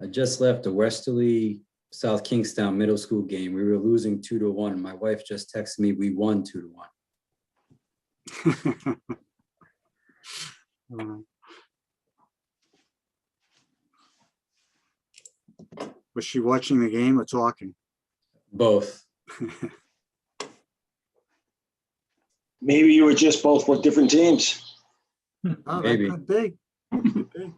I just left a Westerly South Kingstown middle school game. We were losing 2-1. My wife just texted me, we won 2-1. Was she watching the game or talking? Both. Maybe you were just both with different teams. Oh, Maybe. that could be. Could be.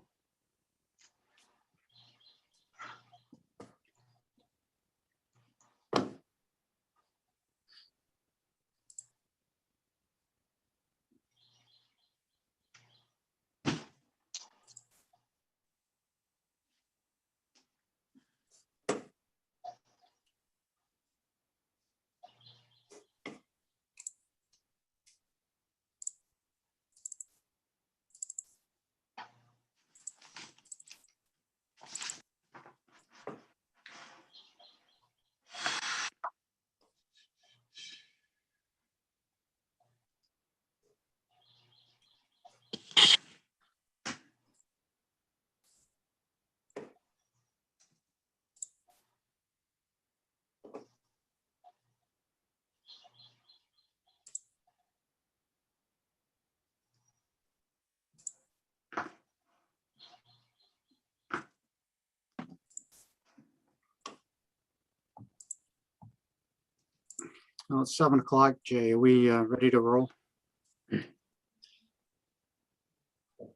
Well, it's 7 o'clock, Jay. Are we ready to roll?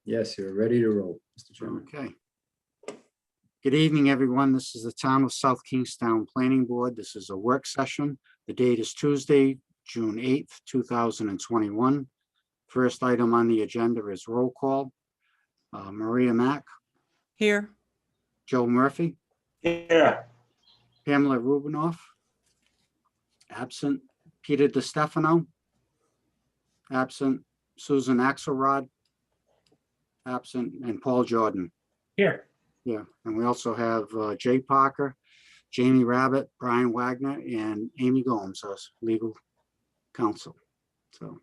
Yes, you're ready to roll, Mr. Chairman. Okay. Good evening, everyone. This is the Town of South Kingstown Planning Board. This is a work session. The date is Tuesday, June 8th, 2021. First item on the agenda is roll call. Maria Mack, Here. Joe Murphy, Yeah. Pamela Rubinoff, absent. Peter DeStefano, absent. Susan Axelrod, absent, and Paul Jordan. Here. Yeah, and we also have Jay Parker, Jamie Rabbit, Brian Wagner, and Amy Gomes, as legal counsel. So,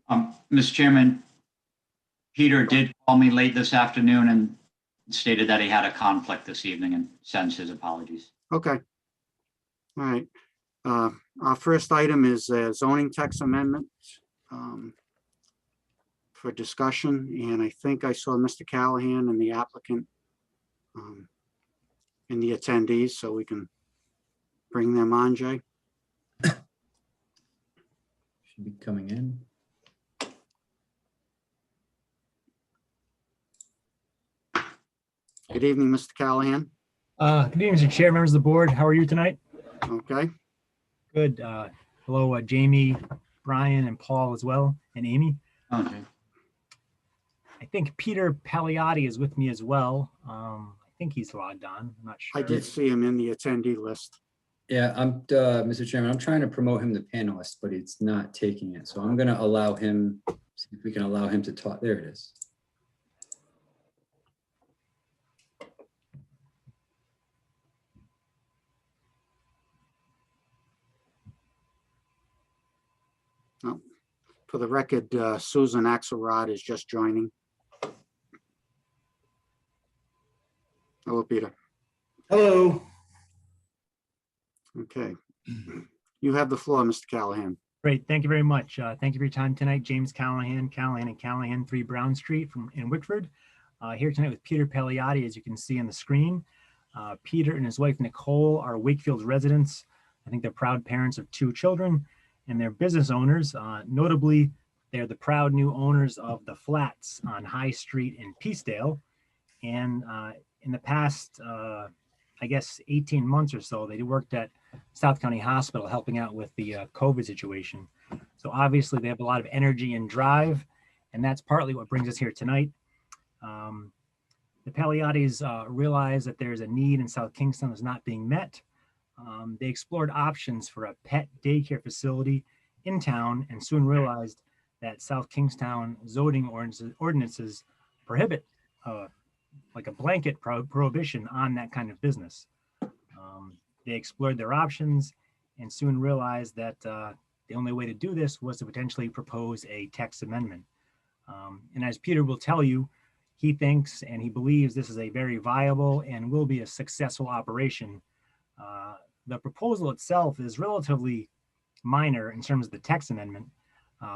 Mr. Chairman, Peter did call me late this afternoon and stated that he had a conflict this evening and sends his apologies. okay. All right. Our first item is a zoning text amendment for discussion, and I think I saw Mr. Callahan and the applicant and the attendees, so we can bring them on, Jay. Should be coming in. Good evening, Mr. Callahan. Good evening, Mr. Chair, members of the board. How are you tonight? Okay, Good. Hello, Jamie, Brian, and Paul as well, and Amy. Okay. I think Peter Paliotti is with me as well. I think he's logged on. I'm not I sure. did see him in the attendee list. Yeah, Mr. Chairman, I'm trying to promote him to panelist, but it's not taking it. So I'm gonna allow him, see if we can allow him to talk. There it is. For the record, Susan Axelrod is just joining. Hello, Peter. Hello. Okay. You have the floor, Mr. Callahan. Great. Thank you very much. Thank you for your time tonight. James Callahan, and Callahan, 3 Brown Street in Wickford. Here tonight with Peter Paliotti, as you can see on the screen. Peter and his wife, Nicole, are Wakefield residents. I think they're proud parents of 2 children. And they're business owners. Notably, they're the proud new owners of the Flats on High Street in Peacedale. And in the past, I guess, 18 months or so, they worked at South County Hospital helping out with the COVID situation. So obviously, they have a lot of energy and drive, and that's partly what brings us here tonight. The Paliottis realize that there's a need in South Kingston that's not being met. They explored options for a pet daycare facility in town and soon realized that South Kingstown zoning ordinances prohibit like a blanket prohibition on that kind of business. They explored their options and soon realized that the only way to do this was to potentially propose a text amendment. And as Peter will tell you, he thinks and he believes this is a very viable and will be a successful operation. The proposal itself is relatively minor in terms of the text amendment,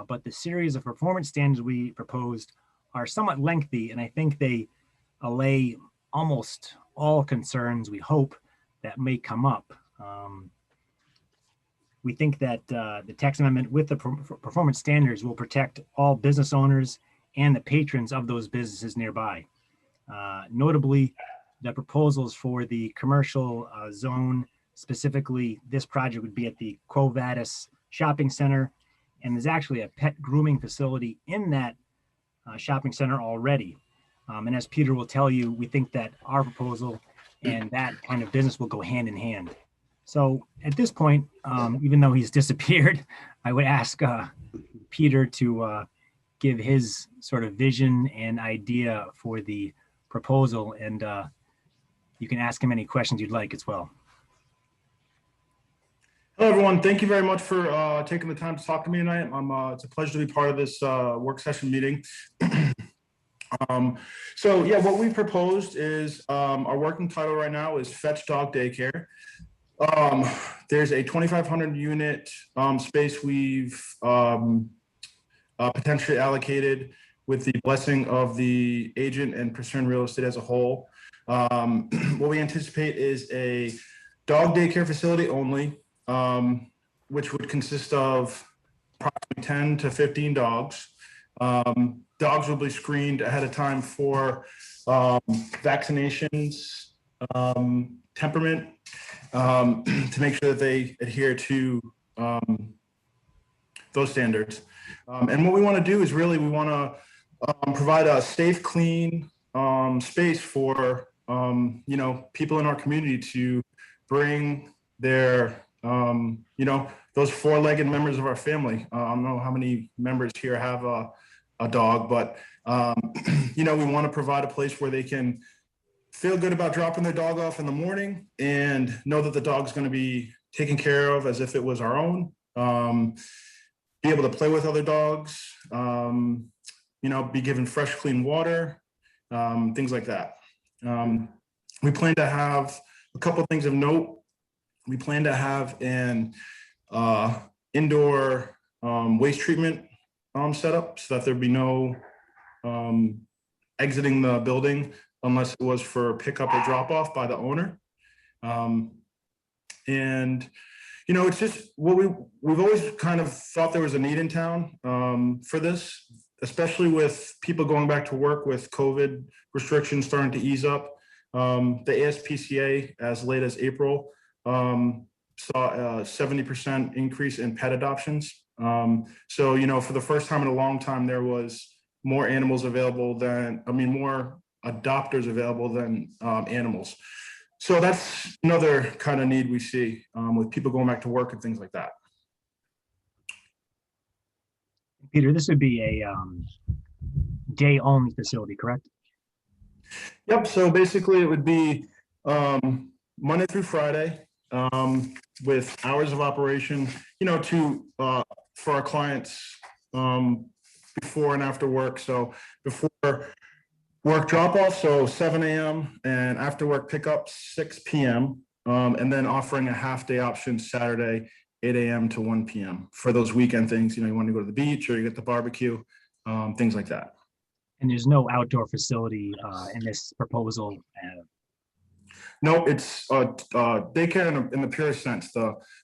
but the series of performance standards we proposed are somewhat lengthy, and I think they allay almost all concerns we hope that may come up. We think that the text amendment with the performance standards will protect all business owners and the patrons of those businesses nearby. Notably, the proposals for the commercial zone, specifically this project would be at the Quo Vadis Shopping Center, and there's actually a pet grooming facility in that shopping center already. And as Peter will tell you, we think that our proposal and that kind of business will go hand in hand. So at this point, even though he's disappeared, I would ask Peter to give his sort of vision and idea for the proposal, and you can ask him any questions you'd like as well. Hello, everyone. Thank you very much for taking the time to talk to me tonight. It's a pleasure to be part of this work session meeting. So yeah, what we proposed is our working title right now is Fetch Dog Daycare. There's a 2,500 unit space we've potentially allocated with the blessing of the agent and Pursuant Real Estate as a whole. What we anticipate is a dog daycare facility only, which would consist of approximately 10 to 15 dogs. Dogs will be screened ahead of time for vaccinations, temperament, to make sure that they adhere to those standards. And what we want to do is really we want to provide a safe, clean space for people in our community to bring their those four-legged members of our family. I don't know how many members here have a dog, but we want to provide a place where they can feel good about dropping their dog off in the morning and know that the dog's going to be taken care of as if it was our own. Be able to play with other dogs, be given fresh, clean water, things like that. We plan to have a couple of things of note. We plan to have an indoor waste treatment setup so that there'd be no exiting the building unless it was for pickup or drop off by the owner. It's just what we've always kind of thought there was a need in town for this, especially with people going back to work with COVID restrictions starting to ease up. The ASPCA, as late as April, saw a 70% increase in pet adoptions. So, for the first time in a long time, there was more animals available more adopters available than animals. So that's another kind of need we see with people going back to work and things like that. Peter, this would be a day-only facility, correct? Yep. So basically it would be Monday through Friday with hours of operation, for our clients before and after work. So before work drop off, so 7 a.m. and after work pickup 6 p.m. And then offering a half day option Saturday, 8 a.m. to 1 p.m. for those weekend things. You want to go to the beach or you get the barbecue, things like that. And there's no outdoor facility in this proposal. No, it's daycare in the purest sense.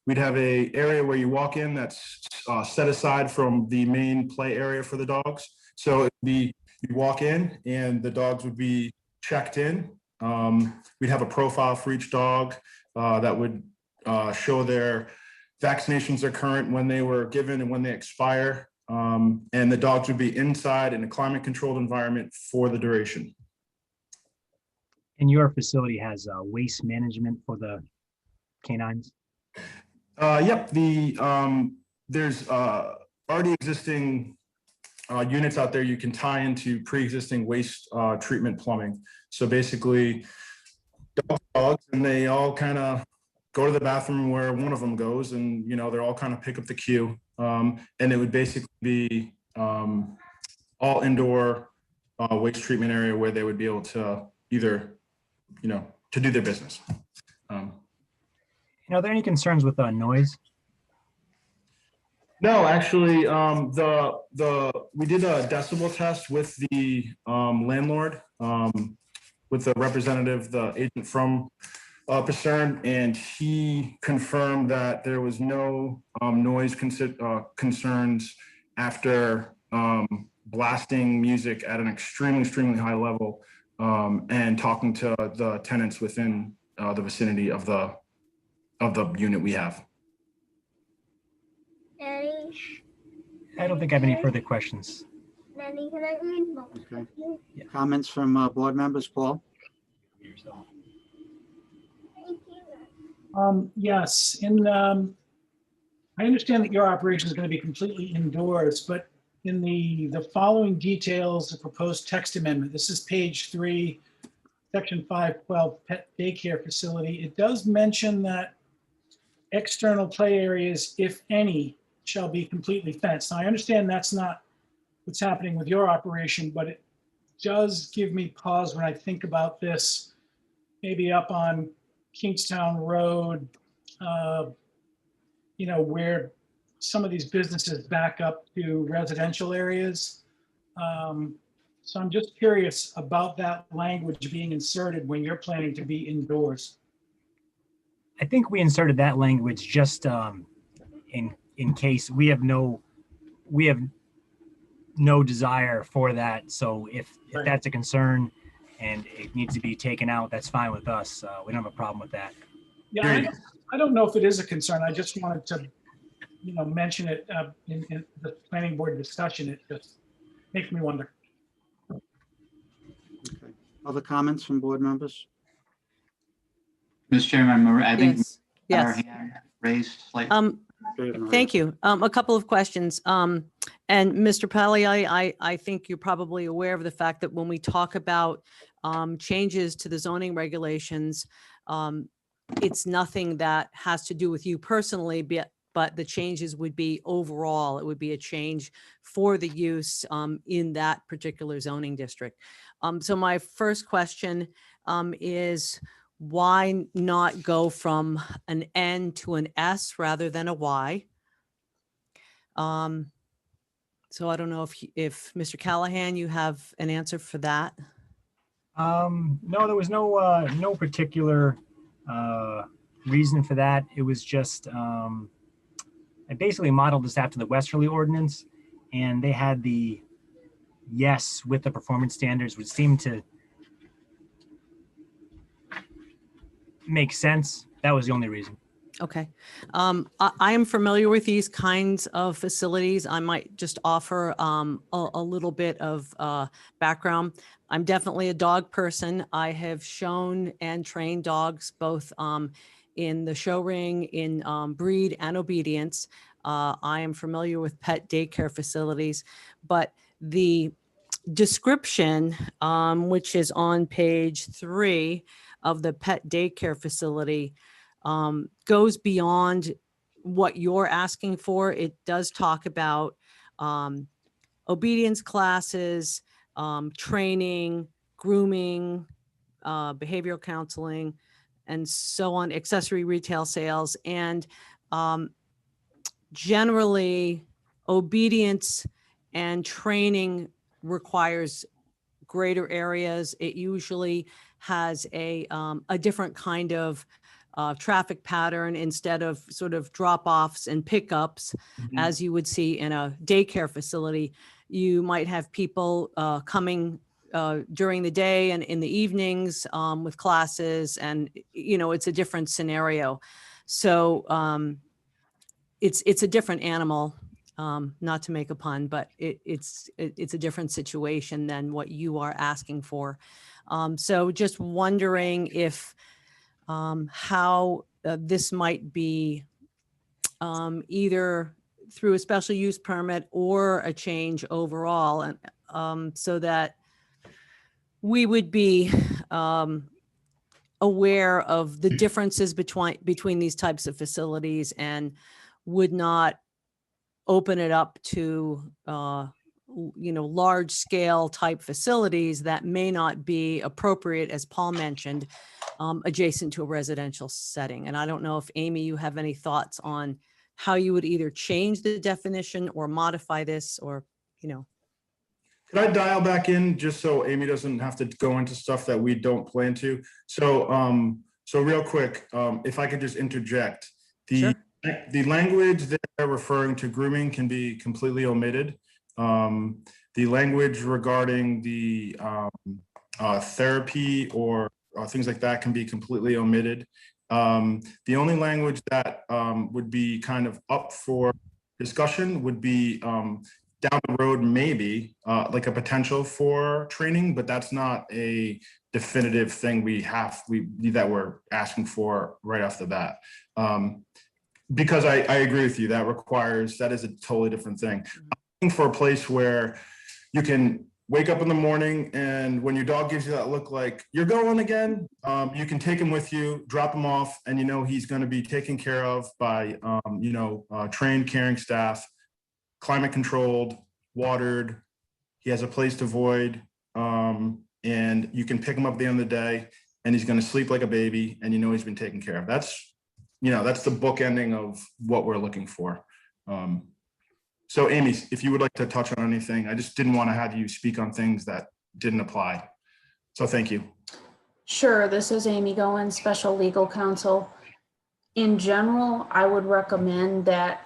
We'd have a area where you walk in that's set aside from the main play area for the dogs. So it'd be you walk in and the dogs would be checked in. We'd have a profile for each dog that would show their vaccinations are current, when they were given and when they expire. And the dogs would be inside in a climate controlled environment for the duration. And your facility has waste management for the canines? Yep. There's already existing units out there you can tie into pre-existing waste treatment plumbing. So basically, dogs, and they all kind of go to the bathroom where one of them goes, and they're all kind of pick up the cue. And it would basically be all indoor waste treatment area where they would be able to either, to do their business. Are there any concerns with noise? No, actually, we did a decibel test with the landlord, with the representative, the agent from Pacerne, and he confirmed that there was no noise concerns after blasting music at an extremely high level, and talking to the tenants within the vicinity of the unit we have. Nanny, I don't think I have any further questions. Nanny, can I read? Okay. Yeah. Comments from board members, Paul? Thank you. Yes, I understand that your operation is going to be completely indoors, but in the following details, the proposed text amendment, this is page 3, section 512, pet daycare facility. It does mention that external play areas, if any, shall be completely fenced. Now, I understand that's not what's happening with your operation, but it does give me pause when I think about this, maybe up on Kingstown Road, where some of these businesses back up to residential areas. So I'm just curious about that language being inserted when you're planning to be indoors. I think we inserted that language just in case we have no desire for that. So if Right. that's a concern and it needs to be taken out, that's fine with us. We don't have a problem with that. Yeah, I don't know if it is a concern. I just wanted to, mention it in the planning board discussion. It just makes me wonder. Okay. Other comments from board members? Mr. Chairman, I think Yes, our yes. hand raised slightly. Thank you. A couple of questions. And Mr. Pelley, I think you're probably aware of the fact that when we talk about changes to the zoning regulations, it's nothing that has to do with you personally, but the changes would be overall. It would be a change for the use in that particular zoning district. So my first question is, why not go from an N to an S rather than a Y? So I don't know if Mr. Callahan, you have an answer for that. No, there was no particular reason for that. It was just I basically modeled this after the Westerly ordinance, and they had the yes with the performance standards, which seemed to make sense. That was the only reason. Okay. I am familiar with these kinds of facilities. I might just offer a little bit of background. I'm definitely a dog person. I have shown and trained dogs both in the show ring, in breed and obedience. I am familiar with pet daycare facilities, but the description, which is on page 3 of the pet daycare facility, goes beyond what you're asking for. It does talk about obedience classes, training, grooming, behavioral counseling, and so on, accessory retail sales. And generally, obedience and training requires greater areas. It usually has a different kind of traffic pattern instead of sort of drop-offs and pickups, as you would see in a daycare facility. You might have people coming during the day and in the evenings with classes, and it's a different scenario. So it's a different animal, not to make a pun, but it's a different situation than what you are asking for. So just wondering if how this might be either through a special use permit or a change overall, and so that we would be aware of the differences between these types of facilities and would not open it up to large scale type facilities that may not be appropriate, as Paul mentioned, adjacent to a residential setting. And I don't know if Amy, you have any thoughts on how you would either change the definition or modify this, or, Could I dial back in just so Amy doesn't have to go into stuff that we don't plan to? So real quick, if I could just interject, Sure. the language that they're referring to grooming can be completely omitted. The language regarding the therapy or things like that can be completely omitted. The only language that would be kind of up for discussion would be down the road, maybe like a potential for training, but that's not a definitive thing that we're asking for right off the bat. Because I agree with you, that is a totally different thing. I'm looking for a place where you can wake up in the morning and when your dog gives you that look like you're going again, you can take him with you, drop him off, and he's going to be taken care of by trained caring staff, climate controlled, watered. He has a place to void, and you can pick him up at the end of the day and he's going to sleep like a baby and he's been taken care of. That's the book ending of what we're looking for. So Amy, if you would like to touch on anything, I just didn't want to have you speak on things that didn't apply. So thank you. Sure, this is Amy Goen, Special Legal Counsel. In general, I would recommend that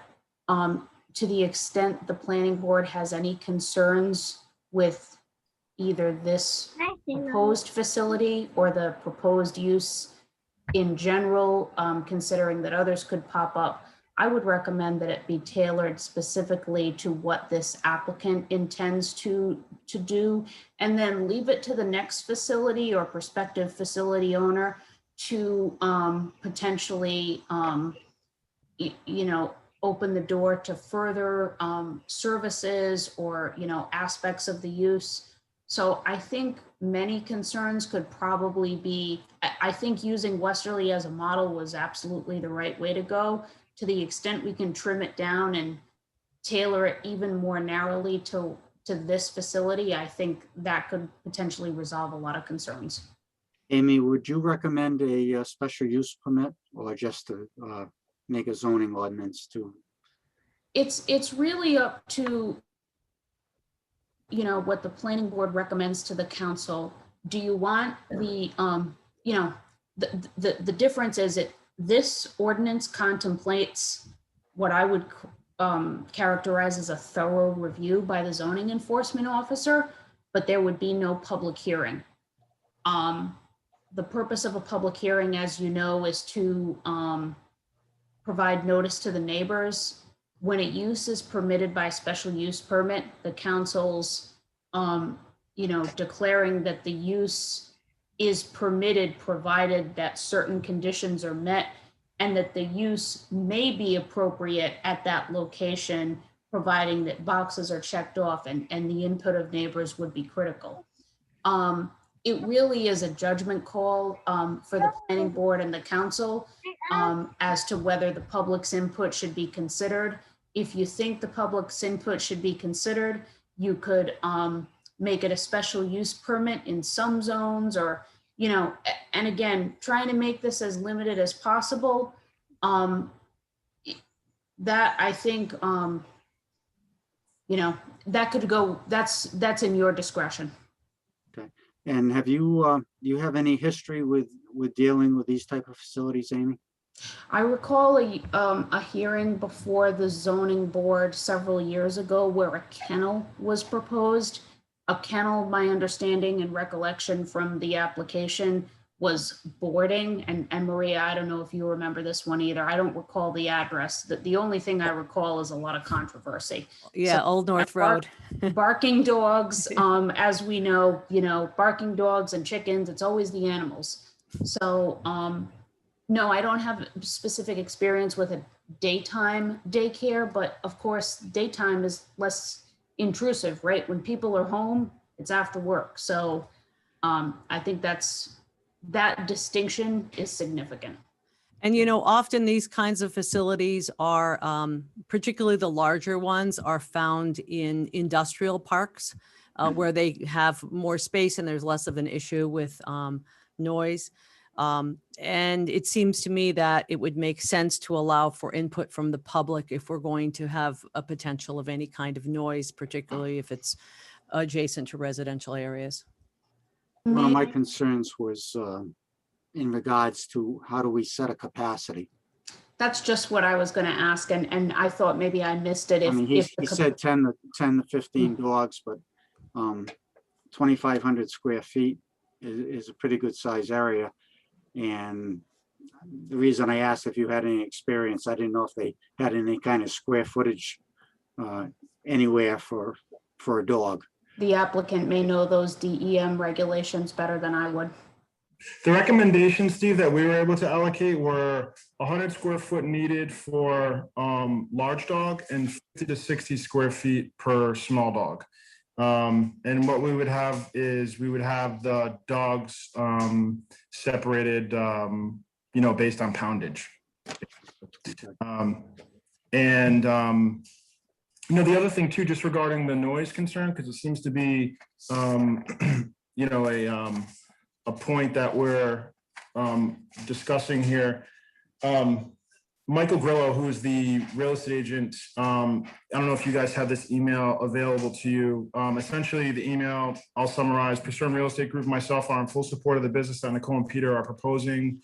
to the extent the planning board has any concerns with either this proposed facility or the proposed use in general, considering that others could pop up, I would recommend that it be tailored specifically to what this applicant intends to do, and then leave it to the next facility or prospective facility owner to potentially, open the door to further services or, aspects of the use. So I think many concerns could probably be, I think using Westerly as a model was absolutely the right way to go. To the extent we can trim it down and tailor it even more narrowly to this facility, I think that could potentially resolve a lot of concerns. Amy, would you recommend a special use permit or just to make a zoning ordinance to? It's really up to, what the planning board recommends to the council. Do you want the, the difference is this ordinance contemplates what I would characterize as a thorough review by the zoning enforcement officer, but there would be no public hearing. The purpose of a public hearing, as you know, is to provide notice to the neighbors. When a use is permitted by special use permit, the council's, declaring that the use is permitted provided that certain conditions are met and that the use may be appropriate at that location, providing that boxes are checked off and the input of neighbors would be critical. It really is a judgment call for the planning board and the council as to whether the public's input should be considered. If you think the public's input should be considered, you could make it a special use permit in some zones, or, and again, trying to make this as limited as possible. That I think, that could go, that's in your discretion. Okay. And have you, do you have any history with dealing with these type of facilities, Amy? I recall a hearing before the zoning board several years ago where a kennel was proposed. A kennel, my understanding and recollection from the application, was boarding. And Maria, I don't know if you remember this one either. I don't recall the address. The only thing I recall is a lot of controversy. Yeah, So, Old North Road. Barking dogs, as we know, barking dogs and chickens, it's always the animals. So, no, I don't have specific experience with a daytime daycare, but of course, daytime is less intrusive, right? When people are home, it's after work. So I think that distinction is significant. And often these kinds of facilities are, particularly the larger ones, are found in industrial parks where they have more space and there's less of an issue with noise. And it seems to me that it would make sense to allow for input from the public if we're going to have a potential of any kind of noise, particularly if it's adjacent to residential areas. One of May my I- concerns was in regards to how do we set a capacity? That's just what I was going to ask, and I thought maybe I missed it. I If mean, if he the said 10 to 15 dogs, but 2,500 square feet is a pretty good size area. And the reason I asked if you had any experience, I didn't know if they had any kind of square footage anywhere for a dog. the applicant may know those DEM regulations better than I would. The recommendations, Steve, that we were able to allocate were 100 square foot needed for large dog and 50 to 60 square feet per small dog. And what we would have is we would have the dogs separated, based on poundage. The other thing too, just regarding the noise concern, because it seems to be, a point that we're discussing here. Michael Grillo, who is the real estate agent, I don't know if you guys have this email available to you. Essentially, the email, I'll summarize. Pursuant Real Estate Group, myself are in full support of the business that Nicole and Peter are proposing.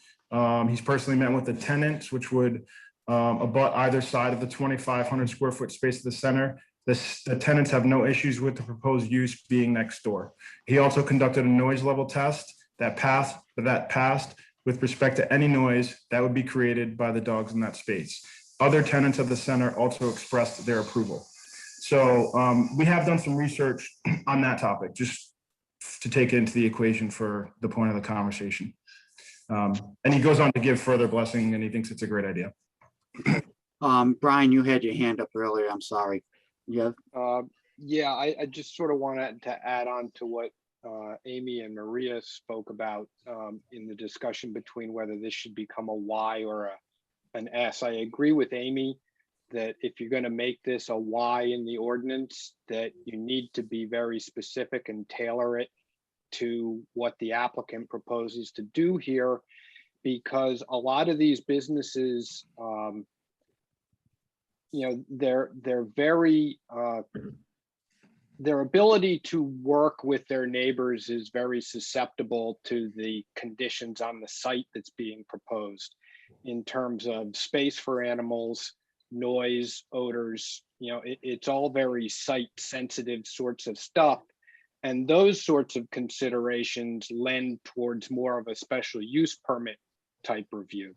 He's personally met with the tenants, which would abut either side of the 2,500 square foot space at the center. The tenants have no issues with the proposed use being next door. He also conducted a noise level test that passed with respect to any noise that would be created by the dogs in that space. Other tenants of the center also expressed their approval. So we have done some research on that topic, just to take into the equation for the point of the conversation. And he goes on to give further blessing, and he thinks it's a great idea. Brian, you had your hand up earlier. I'm sorry. Yeah. Yeah, I just sort of wanted to add on to what Amy and Maria spoke about in the discussion between whether this should become a Y or an S. I agree with Amy that if you're going to make this a Y in the ordinance, that you need to be very specific and tailor it to what the applicant proposes to do here, because a lot of these businesses, they're very their ability to work with their neighbors is very susceptible to the conditions on the site that's being proposed in terms of space for animals, noise, odors. It's all very site sensitive sorts of stuff. And those sorts of considerations lend towards more of a special use permit type review.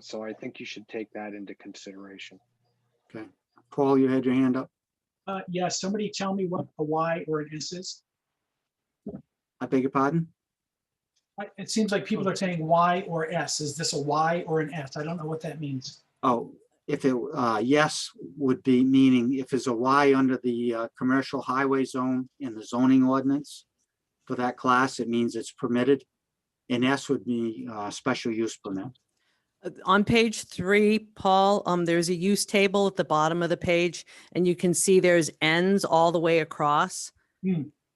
So I think you should take that into consideration. Okay. Paul, you had your hand up. Yes, somebody tell me what a Y or an S is. I beg your pardon? It seems like people are saying Y or S. Is this a Y or an S? I don't know what that means. Oh, if it, yes, would be meaning if it's a Y under the commercial highway zone in the zoning ordinance for that class, it means it's permitted. And S would be special use permit. On page 3, Paul, there's a use table at the bottom of the page, and you can see there's N's all the way across.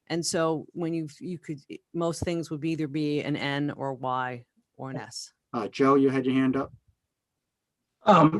And so when you could, most things would either be an N or Y or an S. Joe, you had your hand up.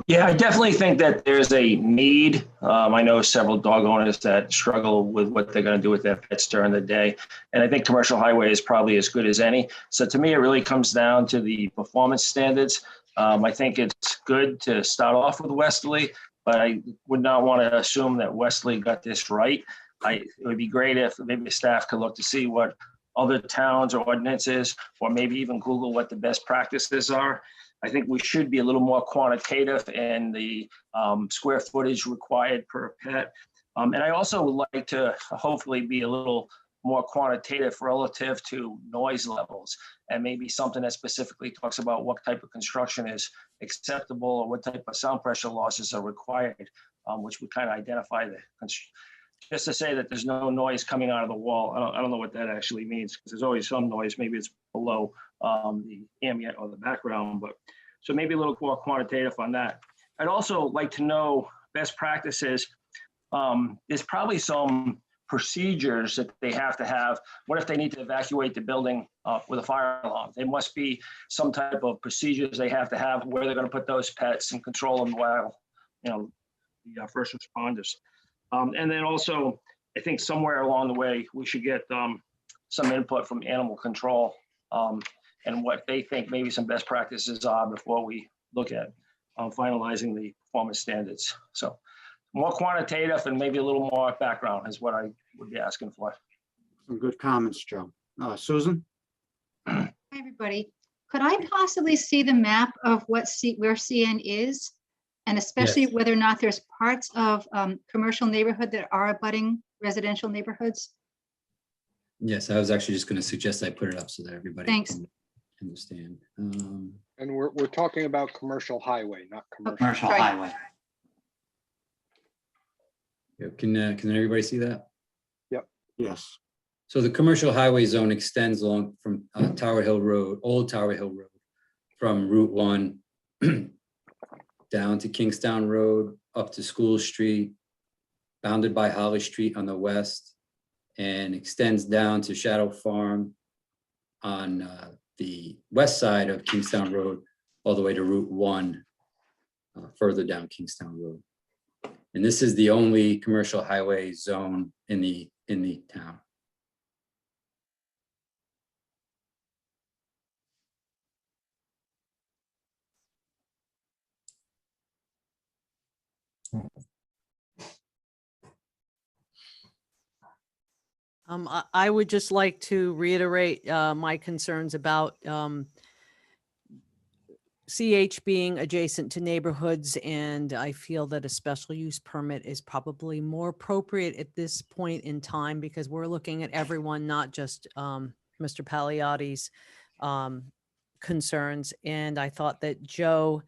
Yeah, I definitely think that there's a need. I know several dog owners that struggle with what they're going to do with their pets during the day. And I think commercial highway is probably as good as any. So to me, it really comes down to the performance standards. I think it's good to start off with Westerly, but I would not want to assume that Westerly got this right. It would be great if maybe staff could look to see what other towns or ordinances, or maybe even Google what the best practices are. I think we should be a little more quantitative in the square footage required per pet. And I also would like to hopefully be a little more quantitative relative to noise levels, and maybe something that specifically talks about what type of construction is acceptable or what type of sound pressure losses are required, which would kind of identify just to say that there's no noise coming out of the wall. I don't know what that actually means, because there's always some noise. Maybe it's below the ambient or the background, but So maybe a little more quantitative on that. I'd also like to know best practices. There's probably some procedures that they have to have. What if they need to evacuate the building with a fire alarm? There must be some type of procedures they have to have where they're going to put those pets and control them while, the first responders. And then also, I think somewhere along the way, we should get some input from animal control and what they think maybe some best practices are before we look at finalizing the performance standards. So more quantitative and maybe a little more background is what I would be asking for. Some good comments, Joe. Susan? Hi, everybody. Could I possibly see the map of where CN is? And especially Yes. whether or not there's parts of commercial neighborhood that are abutting residential neighborhoods? Yes, I was actually just going to suggest I put it up so that everybody Thanks. can understand. And we're talking about commercial highway, not commercial. Commercial Sorry. highway. Yeah, can everybody see that? Yes. So the commercial highway zone extends along from Tower Hill Road, Old Tower Hill Road, from Route 1 down to Kingstown Road, up to School Street, bounded by Holly Street on the west, and extends down to Shadow Farm on the west side of Kingstown Road, all the way to Route 1, further down Kingstown Road. And this is the only commercial highway zone in the town. I would just like to reiterate my concerns about CH being adjacent to neighborhoods, and I feel that a special use permit is probably more appropriate at this point in time because we're looking at everyone, not just Mr. Pagliotti's concerns. And I thought that Joe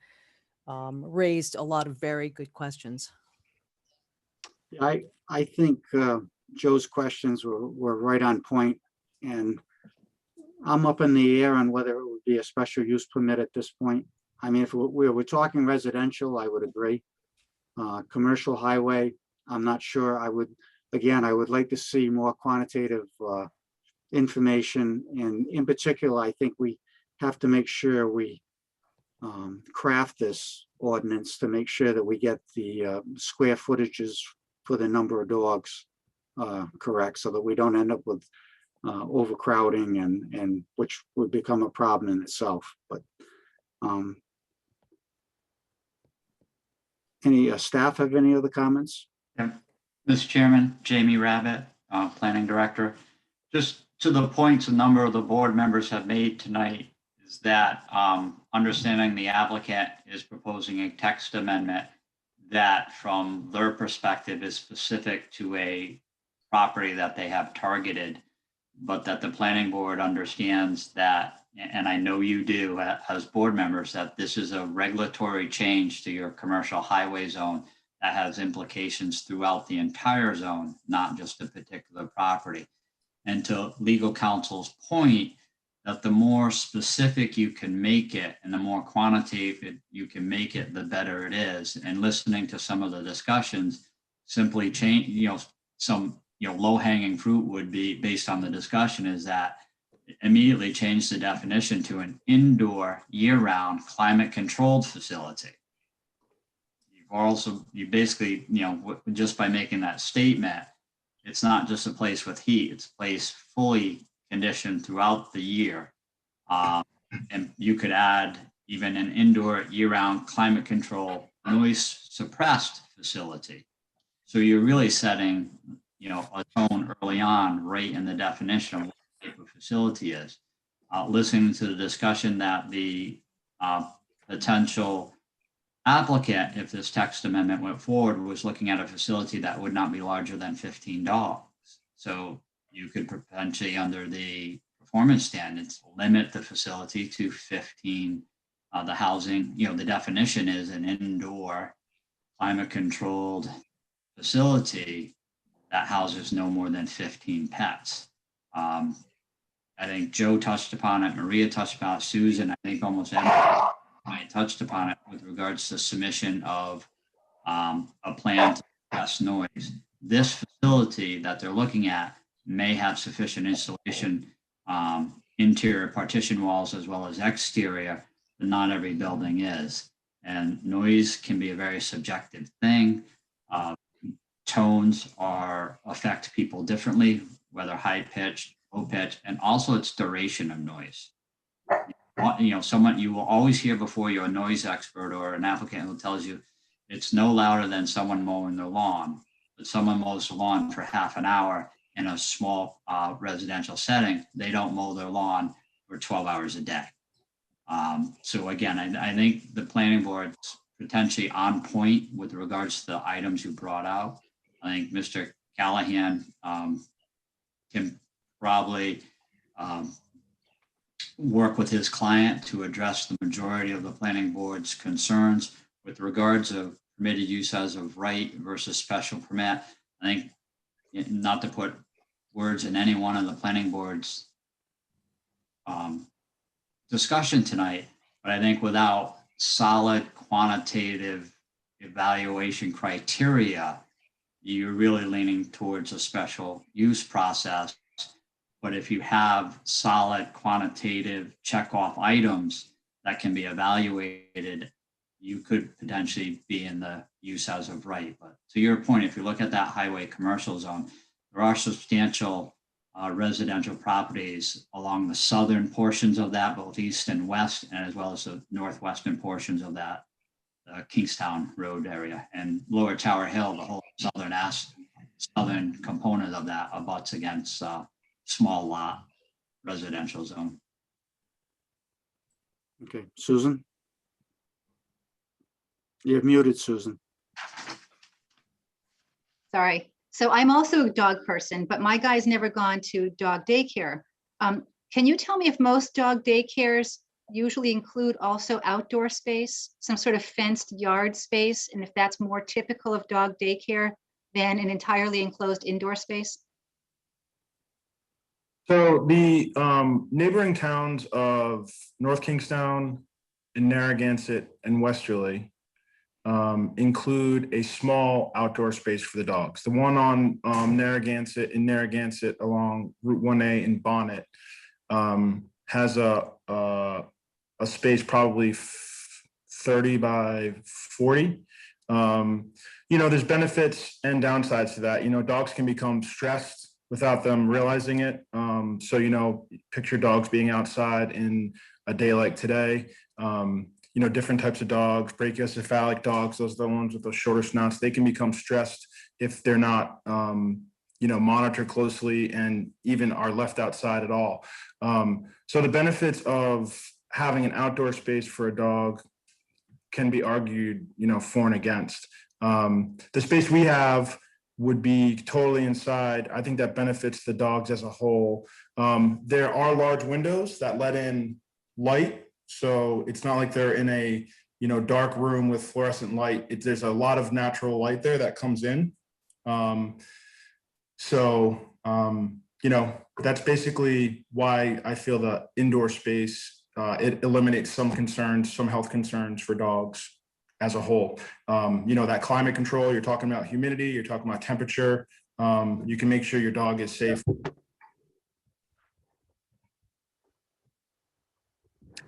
raised a lot of very good questions. I think Joe's questions were right on point, and I'm up in the air on whether it would be a special use permit at this point. I mean, if we're talking residential, I would agree. Commercial highway, I'm not sure. I would like to see more quantitative information, and in particular, I think we have to make sure we craft this ordinance to make sure that we get the square footages for the number of dogs correct, so that we don't end up with overcrowding and which would become a problem in itself. But any staff have any other comments? Mr. Chairman, Jamie Rabbit, Planning Director. Just to the points a number of the board members have made tonight is that understanding the applicant is proposing a text amendment that from their perspective is specific to a property that they have targeted, but that the planning board understands that, and I know you do as board members, that this is a regulatory change to your commercial highway zone that has implications throughout the entire zone, not just a particular property. And to legal counsel's point, that the more specific you can make it and the more quantitative you can make it, the better it is. And listening to some of the discussions, simply change, some low-hanging fruit would be, based on the discussion, is that immediately change the definition to an indoor year-round climate-controlled facility. You basically, just by making that statement, it's not just a place with heat, it's a place fully conditioned throughout the year. And you could add even an indoor year-round climate control noise suppressed facility. So you're really setting, a tone early on, right in the definition of what type of facility is. Listening to the discussion that the potential applicant, if this text amendment went forward, was looking at a facility that would not be larger than 15 dogs. So you could potentially, under the performance standards, limit the facility to 15. The housing, the definition is an indoor climate controlled facility that houses no more than 15 pets. I think Joe touched upon it, Maria touched upon it, Susan, I think almost everybody I touched upon it with regards to submission of a plan to address noise. This facility that they're looking at may have sufficient insulation, interior partition walls as well as exterior, but not every building is. And noise can be a very subjective thing. Tones affect people differently, whether high pitched, low pitch, and also its duration of noise. Someone you will always hear before you're a noise expert or an applicant who tells you it's no louder than someone mowing their lawn, but someone mows the lawn for half an hour in a small residential setting, they don't mow their lawn for 12 hours a day. So again, I think the planning board's potentially on point with regards to the items you brought out. I think Mr. Callahan can probably work with his client to address the majority of the planning board's concerns with regards of permitted use as of right versus special permit. I think, not to put words in any one of the planning board's discussion tonight, but I think without solid quantitative evaluation criteria, you're really leaning towards a special use process. But if you have solid quantitative checkoff items that can be evaluated, you could potentially be in the use as of right. But to your point, if you look at that highway commercial zone, there are substantial residential properties along the southern portions of that, both east and west, and as well as the northwestern portions of that Kingstown Road area. And Lower Tower Hill, the whole southern component of that abuts against small lot residential zone. Okay, Susan? You're muted, Susan. Sorry. So I'm also a dog person, but my guy's never gone to dog daycare. Can you tell me if most dog daycares usually include also outdoor space, some sort of fenced yard space, and if that's more typical of dog daycare than an entirely enclosed indoor space? So the neighboring towns of North Kingstown and Narragansett and Westerly include a small outdoor space for the dogs. The one on Narragansett along Route 1A in Bonnet has a space probably 30 by 40. There's benefits and downsides to that. Dogs can become stressed without them realizing it. Picture dogs being outside in a day like today. Different types of dogs, brachiocephalic dogs, those are the ones with those shorter snouts, they can become stressed if they're not, monitored closely and even are left outside at all. So the benefits of having an outdoor space for a dog can be argued, for and against. The space we have would be totally inside. I think that benefits the dogs as a whole. There are large windows that let in light. So it's not like they're in a, dark room with fluorescent light. There's a lot of natural light there that comes in. That's basically why I feel the indoor space, it eliminates some health concerns for dogs as a whole. That climate control, you're talking about humidity, you're talking about temperature. You can make sure your dog is safe.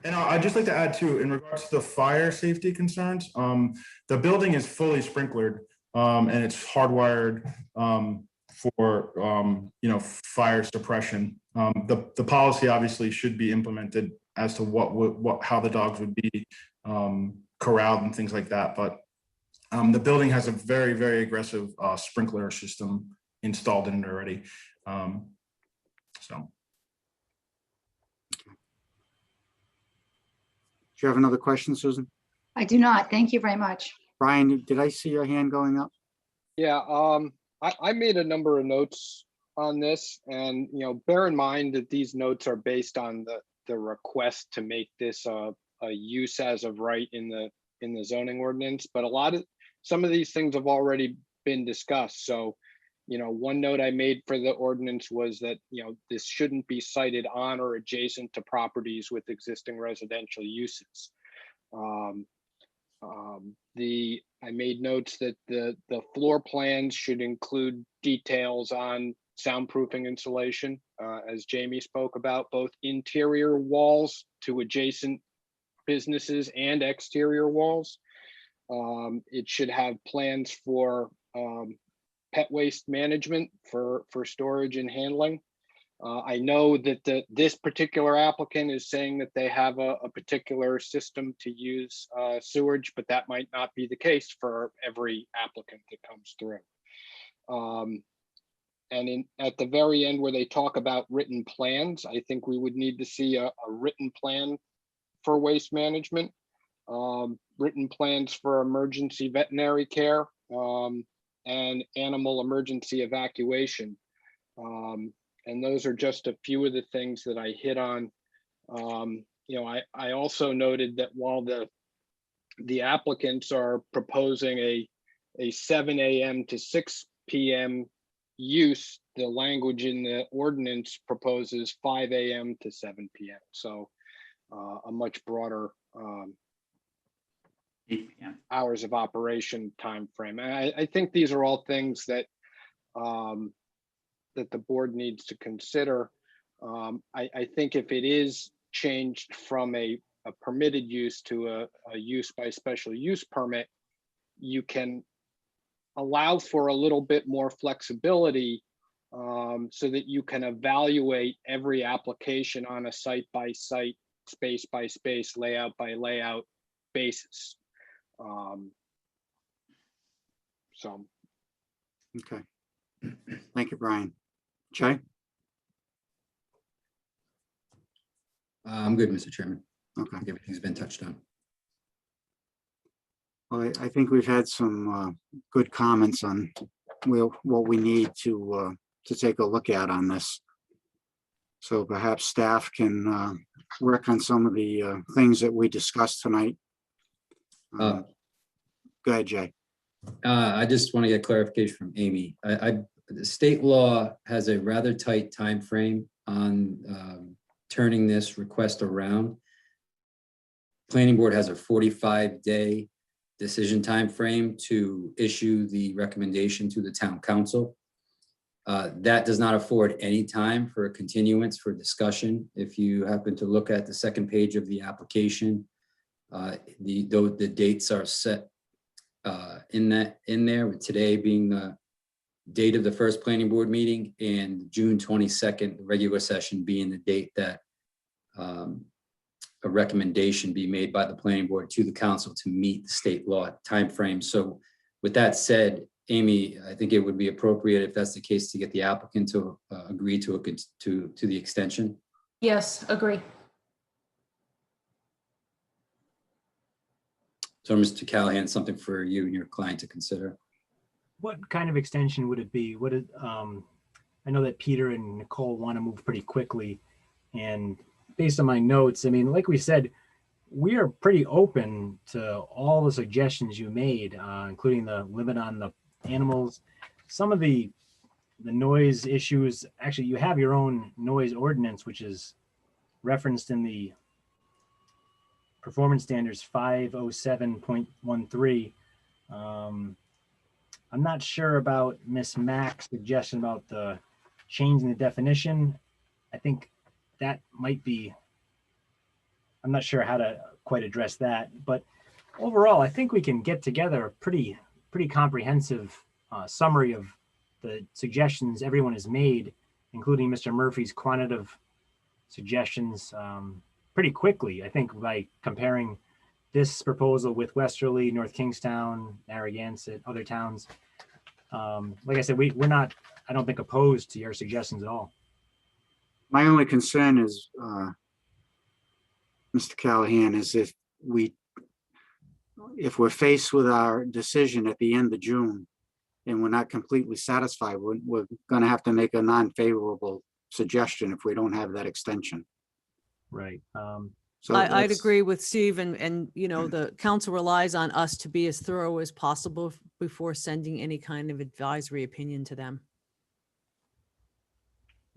And I'd just like to add too, in regards to the fire safety concerns, the building is fully sprinklered and it's hardwired for fire suppression. The policy obviously should be implemented as to how the dogs would be corralled and things like that. But the building has a very, very aggressive sprinkler system installed in it already. Do you have another question, Susan? I do not. Thank you very much. Brian, did I see your hand going up? Yeah, I made a number of notes on this, and bear in mind that these notes are based on the request to make this a use as of right in the zoning ordinance. But some of these things have already been discussed. So, one note I made for the ordinance was that this shouldn't be sited on or adjacent to properties with existing residential uses. I made notes that the floor plans should include details on soundproofing insulation, as Jamie spoke about, both interior walls to adjacent businesses and exterior walls. It should have plans for pet waste management for storage and handling. I know that this particular applicant is saying that they have a particular system to use sewage, but that might not be the case for every applicant that comes through. And at the very end where they talk about written plans, I think we would need to see a written plan for waste management, written plans for emergency veterinary care, and animal emergency evacuation. And those are just a few of the things that I hit on. I also noted that while the applicants are proposing a 7 a.m. to 6 p.m. use, the language in the ordinance proposes 5 a.m. to 7 p.m. So a much broader 8 p.m. hours of operation time frame. And I think these are all things that that the board needs to consider. I think if it is changed from a permitted use to a use by special use permit, you can allow for a little bit more flexibility so that you can evaluate every application on a site by site, space by space, layout by layout basis. Okay. Thank you, Brian. Jay? I'm good, Mr. Chairman. Okay. I think everything's been touched on. Well, I think we've had some good comments on what we need to take a look at on this. So perhaps staff can work on some of the things that we discussed tonight. Go ahead, Jay. I just want to get clarification from Amy. The state law has a rather tight time frame on turning this request around. Planning board has a 45-day decision time frame to issue the recommendation to the town council. That does not afford any time for a continuance for discussion. If you happen to look at the second page of the application, the dates are set in there, with today being the date of the first planning board meeting and June 22nd, the regular session being the date that a recommendation be made by the planning board to the council to meet the state law timeframe. So with that said, Amy, I think it would be appropriate, if that's the case, to get the applicant to agree to the extension. Yes, agree. So Mr. Callahan, something for you and your client to consider. What kind of extension would it be? I know that Peter and Nicole want to move pretty quickly, and based on my notes, I mean, like we said, we are pretty open to all the suggestions you made, including the limit on the animals. Some of the noise issues, actually, you have your own noise ordinance, which is referenced in the performance standards 507.13. I'm not sure about Miss Mack's suggestion about the changing the definition. I think that might be, I'm not sure how to quite address that, but overall, I think we can get together a pretty comprehensive summary of the suggestions everyone has made, including Mr. Murphy's quantitative suggestions, pretty quickly. I think by comparing this proposal with Westerly, North Kingstown, Narragansett, other towns. Like I said, we're not, I don't think, opposed to your suggestions at all. My only concern is, Mr. Callahan, is if we're faced with our decision at the end of June and we're not completely satisfied, we're going to have to make a non-favorable suggestion if we don't have that extension. Right. So I'd that's- agree with Steve, and you know, the council relies on us to be as thorough as possible before sending any kind of advisory opinion to them.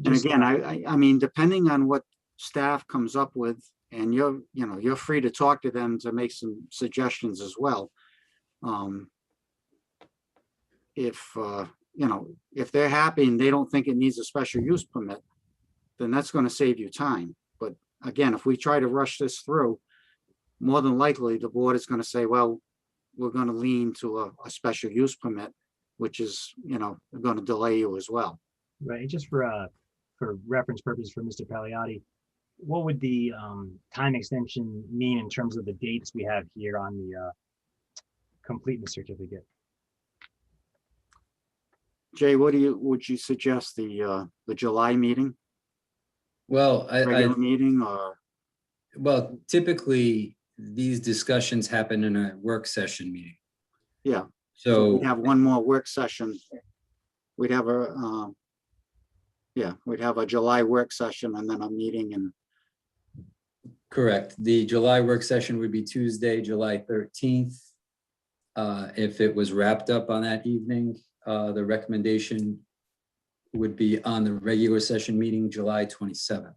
And again, I mean, depending on what staff comes up with And you're free to talk to them to make some suggestions as well. If, if they're happy and they don't think it needs a special use permit, then that's going to save you time. But again, if we try to rush this through, more than likely the board is going to say, well, we're going to lean to a special use permit, which is, going to delay you as well. Right, and just for reference purposes for Mr. Pagliatti, what would the time extension mean in terms of the dates we have here on the completeness certificate? Jay, would you suggest the July meeting, Well, regular meeting, or? well, typically these discussions happen in a work session meeting. Yeah. So We'd have one more work session. We'd have we'd have a July work session and then a meeting, and correct. The July work session would be Tuesday, July 13th. If it was wrapped up on that evening, the recommendation would be on the regular session meeting, July 27th.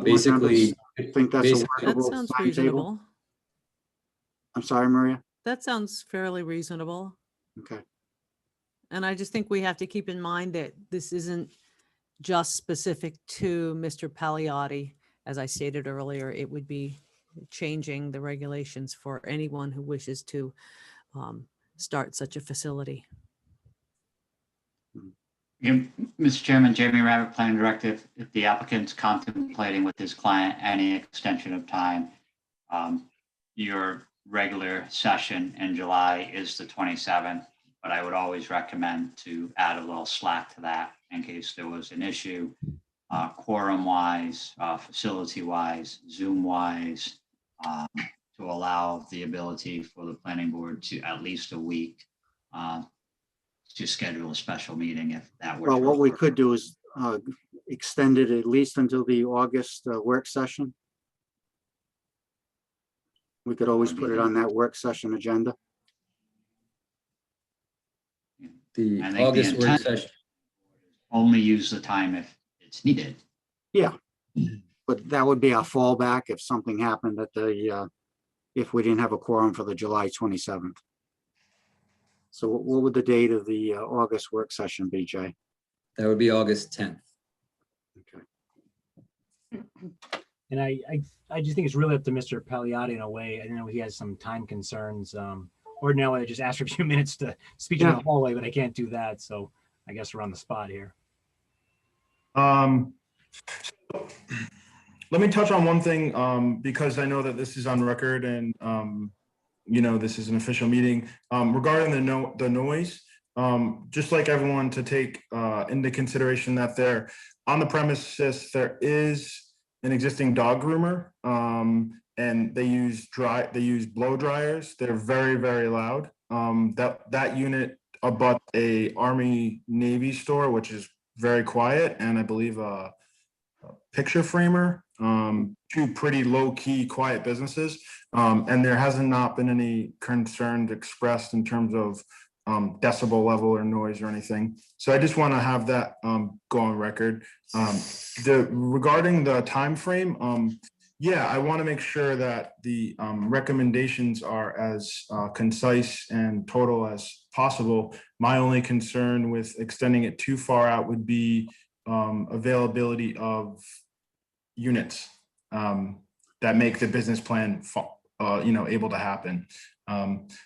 Basically, I think that's a basically- That workable sounds timetable. reasonable. I'm sorry, Maria. That sounds fairly reasonable. Okay. And I just think we have to keep in mind that this isn't just specific to Mr. Pagliatti. As I stated earlier, it would be changing the regulations for anyone who wishes to start such a facility. Mr. Chairman, Jamie Rabbit, Planning Director, if the applicant's contemplating with his client any extension of time, your regular session in July is the 27th, but I would always recommend to add a little slack to that in case there was an issue, quorum-wise, facility-wise, Zoom-wise, to allow the ability for the planning board to at least a week to schedule a special meeting if that were. Well, what we could do is extend it at least until the August work session. We could always put it on that work session agenda. the I think the August work intent- session, Only use the time if it's needed. Yeah, but that would be our fallback if something happened at the, if we didn't have a quorum for the July 27th. So what would the date of the August work session be, Jay? that would be August 10th. Okay. And I just think it's really up to Mr. Pagliatti in a way. I know he has some time concerns. Ordinarily, I just ask for a few minutes to speak in the hallway, but I can't do that. So I guess we're on the spot here. Let me touch on one thing, because I know that this is on record and, this is an official meeting, regarding the noise. Just like everyone to take into consideration that there on the premises, there is an existing dog groomer, and they use blow dryers. They're very, very loud. That unit abuts a Army Navy store, which is very quiet, and I believe a picture framer, two pretty low-key quiet businesses. And there hasn't not been any concerns expressed in terms of decibel level or noise or anything. So I just want to have that go on record. Regarding the time frame, I want to make sure that the recommendations are as concise and total as possible. My only concern with extending it too far out would be availability of units that make the business plan able to happen.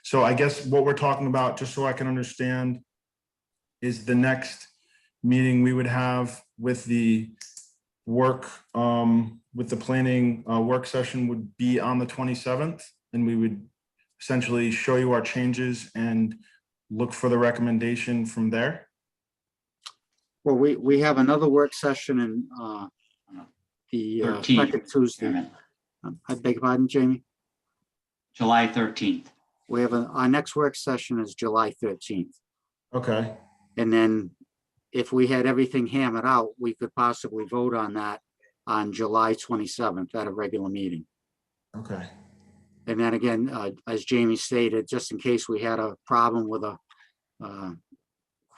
So I guess what we're talking about, just so I can understand, is the next meeting we would have with the work, with the planning work session would be on the 27th, and we would essentially show you our changes and look for the recommendation from there. Well, we have another work session in the 13th. second Tuesday. I beg your pardon, Jamie? July 13th. We have our next work session is July 13th. Okay. And then if we had everything hammered out, we could possibly vote on that on July 27th at a regular meeting. Okay. And then again, as Jamie stated, just in case we had a problem with a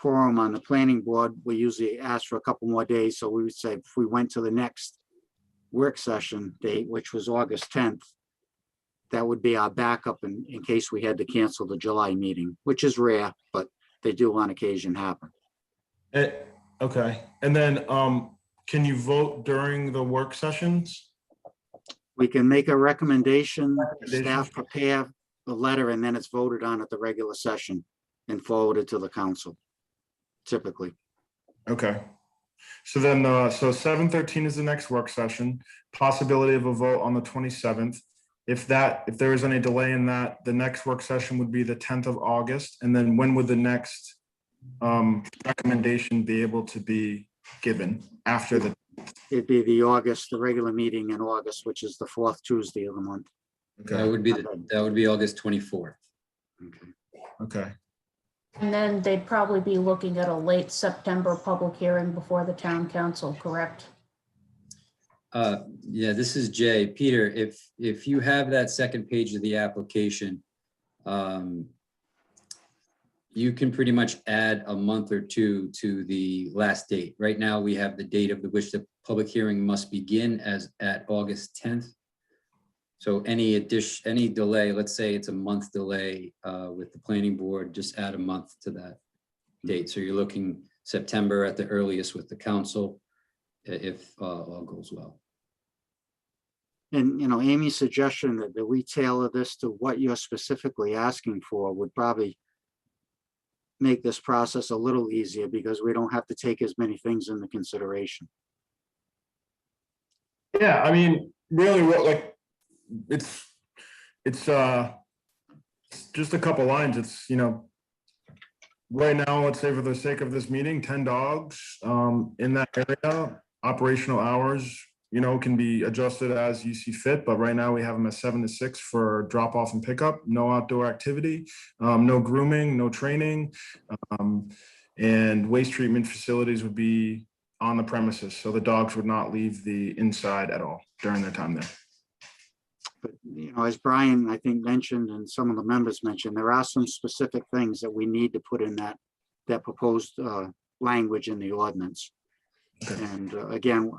quorum on the planning board, we usually ask for a couple more days. So we would say if we went to the next work session date, which was August 10th. That would be our backup in case we had to cancel the July meeting, which is rare, but they do on occasion happen. Okay, and then can you vote during the work sessions? We can make a recommendation, staff prepare the letter, and then it's voted on at the regular session and forwarded to the council, typically. Okay. So then, so 7/13 is the next work session, possibility of a vote on the 27th. If there is any delay in that, the next work session would be the 10th of August. And then when would the next recommendation be able to be given after the? It'd be the regular meeting in August, which is the fourth Tuesday of the month. That would be August 24th. Okay. And then they'd probably be looking at a late September public hearing before the town council, correct? Yeah, this is Jay. Peter, if you have that second page of the application, you can pretty much add a month or two to the last date. Right now, we have the date of which the public hearing must begin as at August 10th. So any delay, let's say it's a month delay with the planning board, just add a month to that date. So you're looking September at the earliest with the council, if all goes well. And, Amy's suggestion that we tailor this to what you're specifically asking for would probably make this process a little easier because we don't have to take as many things into consideration. Yeah, I mean, really, it's just a couple lines. It's, right now, let's say for the sake of this meeting, 10 dogs in that area, operational hours, can be adjusted as you see fit. But right now we have them at 7 to 6 for drop off and pickup, no outdoor activity, no grooming, no training, and waste treatment facilities would be on the premises. So the dogs would not leave the inside at all during their time there. But, as Brian, I think, mentioned, and some of the members mentioned, there are some specific things that we need to put in that proposed language in the ordinance. Okay. And again,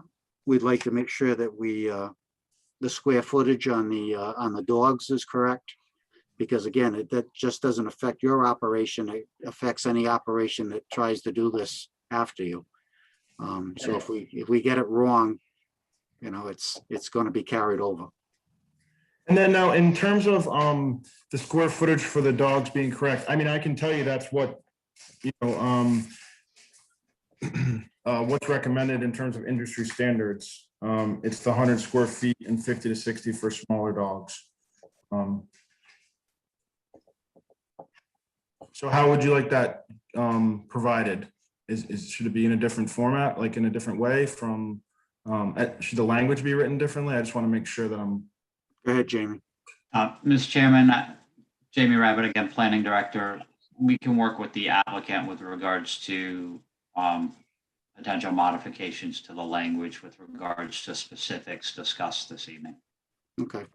we'd like to make sure that the square footage on the dogs is correct. Because again, that just doesn't affect your operation. It affects any operation that tries to do this after you. So if we get it wrong, it's going to be carried over. And then now in terms of the square footage for the dogs being correct, I mean, I can tell you that's what, what's recommended in terms of industry standards. It's the 100 square feet and 50 to 60 for smaller dogs. So how would you like that provided? Should it be in a different format, like in a different way from, should the language be written differently? I just want to make sure that I'm. Go ahead, Jamie. Mr. Chairman, Jamie Rabbit, again, Planning Director. We can work with the applicant with regards to potential modifications to the language with regards to specifics discussed this evening. Okay.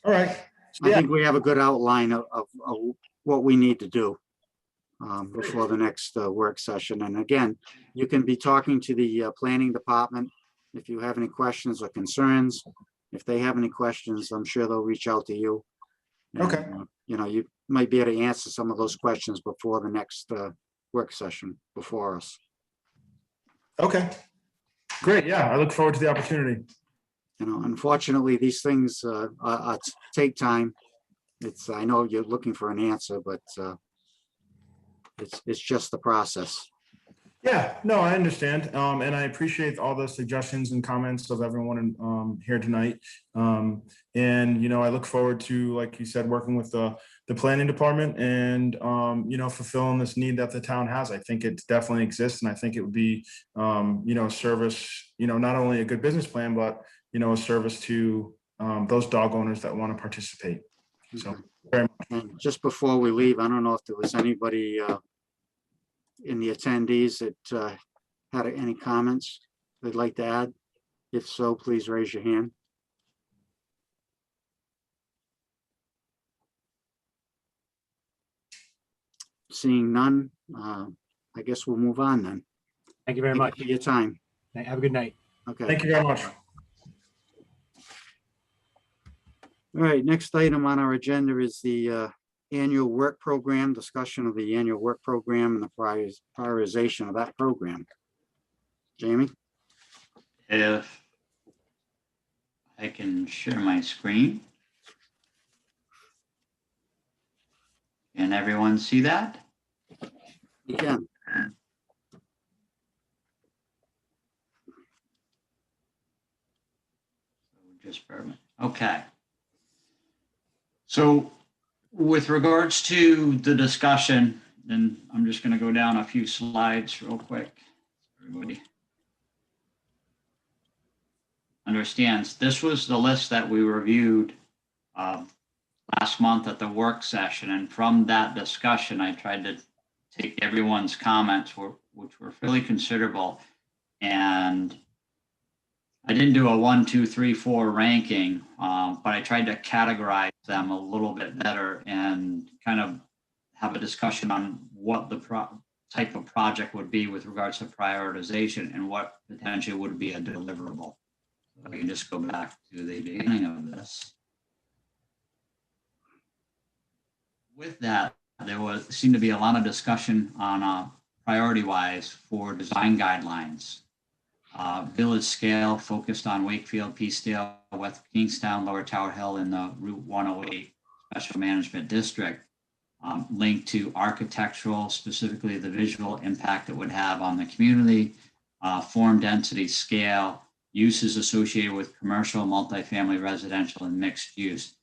All right. I think we have a good outline of what we need to do before the next work session. And again, you can be talking to the planning department if you have any questions or concerns. If they have any questions, I'm sure they'll reach out to you. And, Okay. You might be able to answer some of those questions before the next work session before us. Okay. Great. Yeah, I look forward to the opportunity. Unfortunately, these things take time. I know you're looking for an answer, but it's just the process. Yeah, no, I understand. And I appreciate all the suggestions and comments of everyone here tonight. And, I look forward to, like you said, working with the planning department and, fulfilling this need that the town has. I think it definitely exists. And I think it would be, a service, not only a good business plan, but, a service to those dog owners that want to participate. So very much. And just before we leave, I don't know if there was anybody in the attendees that had any comments they'd like to add. If so, please raise your hand. Seeing none, I guess we'll move on then. Thank you very Thank you much. for your time. Have a good night. Okay. Thank you very much. All right, next item on our agenda is the annual work program, discussion of the annual work program and the prioritization of that program. Jamie? If I can share my screen. Can everyone see that? You can. Just bear with me. Okay. So with regards to the discussion, and I'm just going to go down a few slides real quick. Everybody understands this was the list that we reviewed last month at the work session. And from that discussion, I tried to take everyone's comments, which were fairly considerable. And I didn't do a 1, 2, 3, 4 ranking, but I tried to categorize them a little bit better and kind of have a discussion on what the type of project would be with regards to prioritization and what potentially would be a deliverable. I can just go back to the beginning of this. With that, there seemed to be a lot of discussion on priority-wise for design guidelines. Village scale focused on Wakefield, Peacedale, West Kingstown, Lower Tower Hill in the Route 108 Special Management District, linked to architectural, specifically the visual impact it would have on the community, form density scale, uses associated with commercial, multifamily, residential, and mixed use.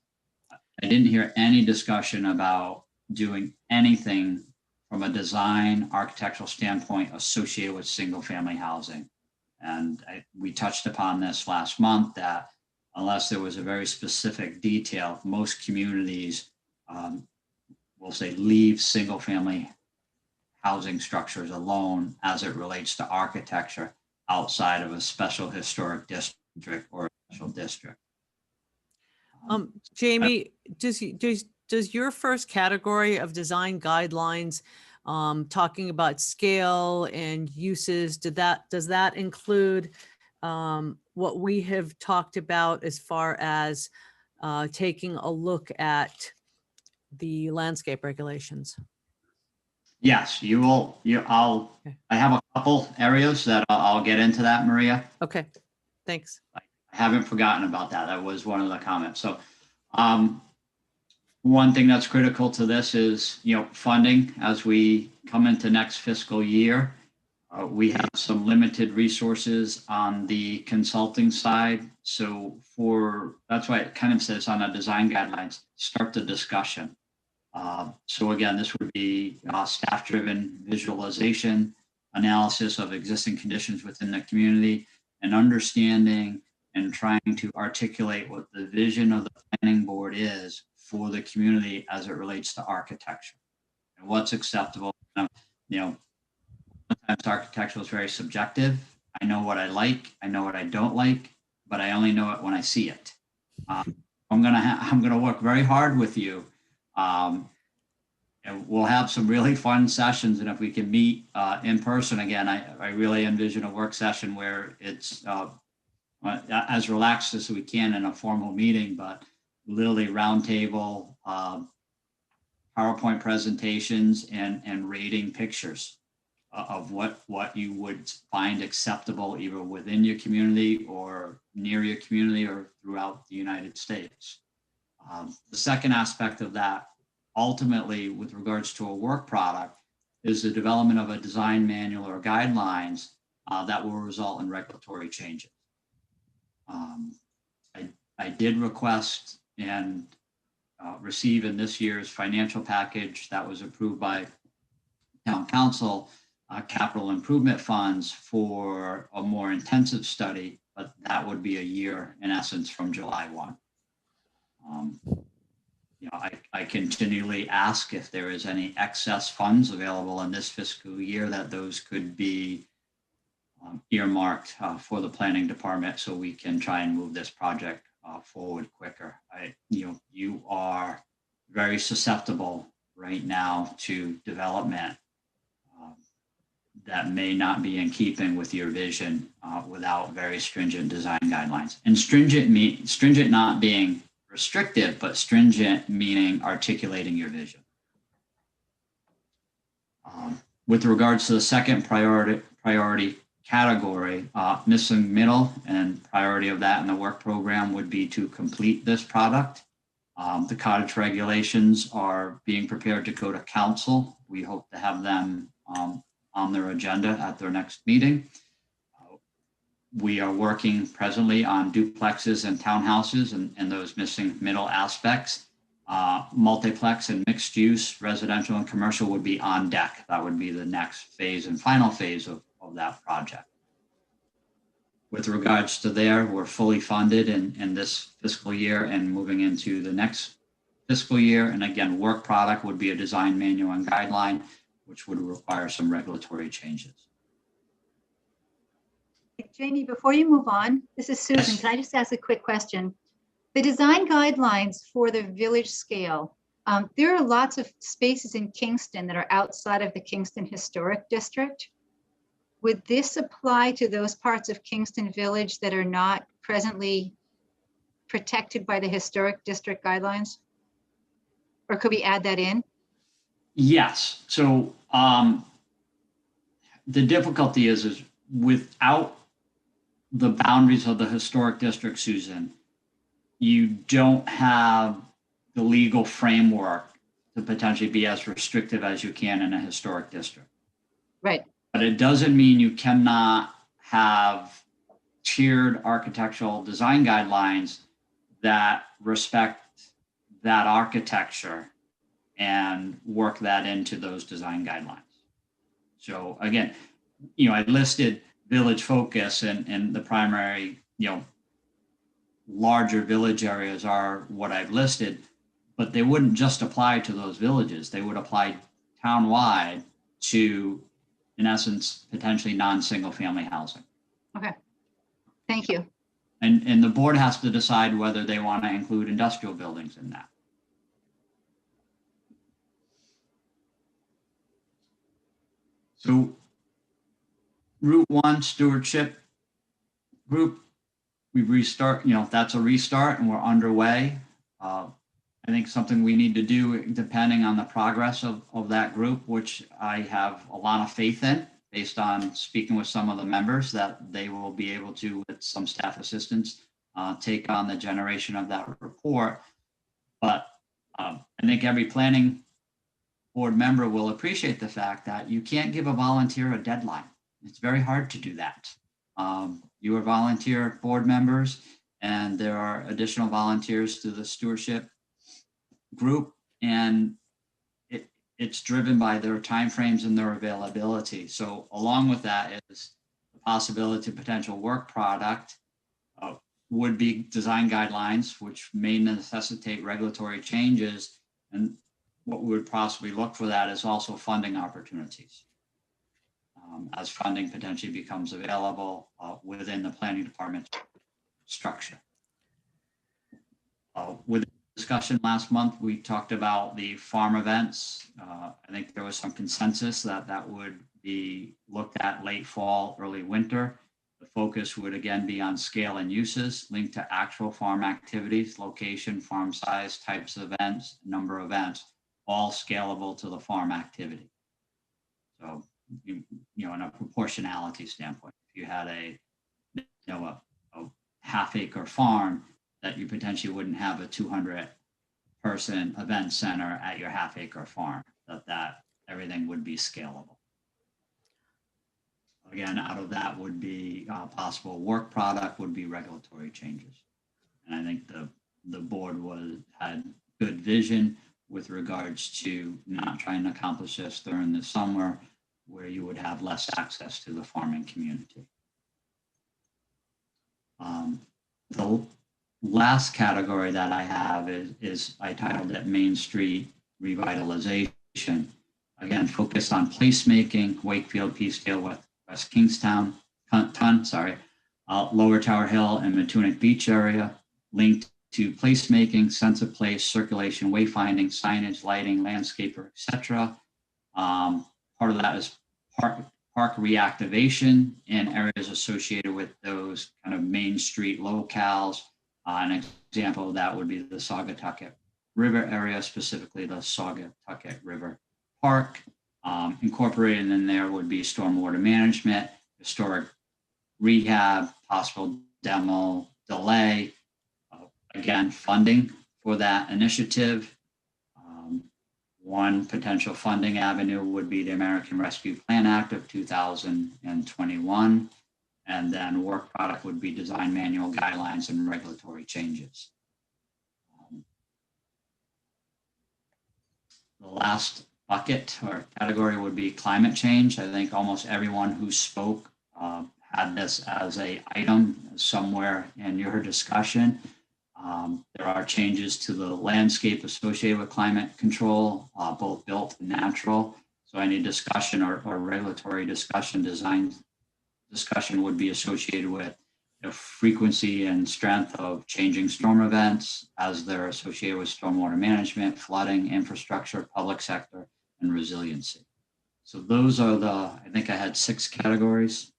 I didn't hear any discussion about doing anything from a design architectural standpoint associated with single family housing. And we touched upon this last month that unless there was a very specific detail, most communities will say leave single family housing structures alone as it relates to architecture outside of a special historic district or a special district. Jamie, does your first category of design guidelines talking about scale and uses, does that include what we have talked about as far as taking a look at the landscape regulations? Yes, you will. I have a couple areas that I'll get into that, Maria. Okay, thanks. I haven't forgotten about that. That was one of the comments. So one thing that's critical to this is, funding as we come into next fiscal year. We have some limited resources on the consulting side. So that's why it kind of says on the design guidelines, start the discussion. So again, this would be staff-driven visualization, analysis of existing conditions within the community, and understanding and trying to articulate what the vision of the planning board is for the community as it relates to architecture and what's acceptable. Sometimes architecture is very subjective. I know what I like, I know what I don't like, but I only know it when I see it. I'm gonna work very hard with you. And we'll have some really fun sessions, and if we can meet in person again, I really envision a work session where it's as relaxed as we can in a formal meeting, but literally roundtable, PowerPoint presentations, and rating pictures of what you would find acceptable either within your community or near your community or throughout the United States. The second aspect of that, ultimately with regards to a work product, is the development of a design manual or guidelines that will result in regulatory changes. I did request and receive in this year's financial package that was approved by Town Council capital improvement funds for a more intensive study, but that would be a year in essence from July 1. I continually ask if there is any excess funds available in this fiscal year that those could be earmarked for the planning department so we can try and move this project forward quicker. You are very susceptible right now to development that may not be in keeping with your vision without very stringent design guidelines. And stringent not being restrictive, but stringent meaning articulating your vision. With regards to the second priority category, missing middle, and priority of that in the work program would be to complete this product. The cottage regulations are being prepared to go to council. We hope to have them on their agenda at their next meeting. We are working presently on duplexes and townhouses and those missing middle aspects. Multiplex and mixed use, residential and commercial would be on deck. That would be the next phase and final phase of that project. With regards to there, we're fully funded in this fiscal year and moving into the next fiscal year. And again, work product would be a design manual and guideline, which would require some regulatory changes. Jamie, before you move on, this is Susan. Yes. Can I just ask a quick question? The design guidelines for the village scale, there are lots of spaces in Kingston that are outside of the Kingston Historic District. Would this apply to those parts of Kingston Village that are not presently protected by the Historic District guidelines? Or could we add that in? Yes. So the difficulty is without the boundaries of the historic district, Susan, you don't have the legal framework to potentially be as restrictive as you can in a historic district. Right. But it doesn't mean you cannot have tiered architectural design guidelines that respect that architecture and work that into those design guidelines. So again, I listed village focus and the primary, larger village areas are what I've listed, but they wouldn't just apply to those villages. They would apply townwide to, in essence, potentially non-single family housing. Okay. Thank you. And the board has to decide whether they want to include industrial buildings in that. So Route 1 stewardship group, we restart, that's a restart and we're underway. I think something we need to do, depending on the progress of that group, which I have a lot of faith in, based on speaking with some of the members, that they will be able to, with some staff assistance, take on the generation of that report. But I think every planning board member will appreciate the fact that you can't give a volunteer a deadline. It's very hard to do that. You are volunteer board members, and there are additional volunteers to the stewardship group, and it's driven by their timeframes and their availability. So along with that is the possibility of potential work product would be design guidelines, which may necessitate regulatory changes. And what we would possibly look for that is also funding opportunities. As funding potentially becomes available within the planning department structure. With the discussion last month, we talked about the farm events. I think there was some consensus that would be looked at late fall, early winter. The focus would again be on scale and uses linked to actual farm activities, location, farm size, types of events, number of events, all scalable to the farm activity. So, in a proportionality standpoint, if you had a half-acre farm, that you potentially wouldn't have a 200-person event center at your half-acre farm, that everything would be scalable. Again, out of that would be possible work product, would be regulatory changes. And I think the board had good vision with regards to not trying to accomplish this during the summer, where you would have less access to the farming community. The last category that I have is I titled it Main Street Revitalization. Again, focused on placemaking, Wakefield, Peacedale, West Kingstown, Lower Tower Hill and Matunic Beach area, linked to placemaking, sense of place, circulation, wayfinding, signage, lighting, landscaper, etc. Part of that is part park reactivation in areas associated with those kind of main street locales. An example of that would be the Saugatucket River area, specifically the Saugatucket River Park. Incorporated in there would be stormwater management, historic rehab, possible demo delay. Again, funding for that initiative. One potential funding avenue would be the American Rescue Plan Act of 2021. And then work product would be design manual guidelines and regulatory changes. The last bucket or category would be climate change. I think almost everyone who spoke had this as an item somewhere in your discussion. There are changes to the landscape associated with climate control, both built and natural. So any discussion or regulatory discussion, design discussion would be associated with the frequency and strength of changing storm events as they're associated with stormwater management, flooding, infrastructure, public sector, and resiliency. So those are I think I had 6 categories.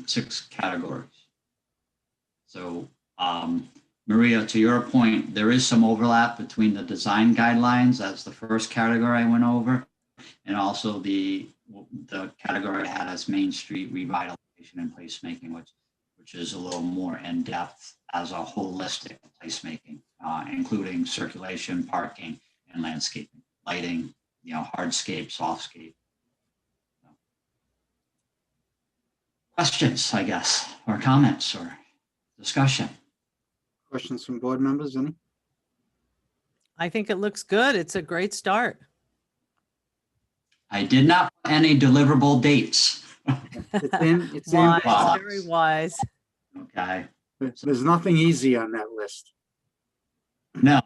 6 categories. So Maria, to your point, there is some overlap between the design guidelines, that's the first category I went over, and also the category I had as Main Street revitalization and placemaking, which is a little more in depth as a holistic placemaking, including circulation, parking, and landscaping, lighting, hardscape, softscape. Questions, I guess, or comments or discussion? Questions from board members, any? I think it looks good. It's a great start. I did not put any deliverable dates. It's in, Wise, very wise. Okay. there's nothing easy on that list. No.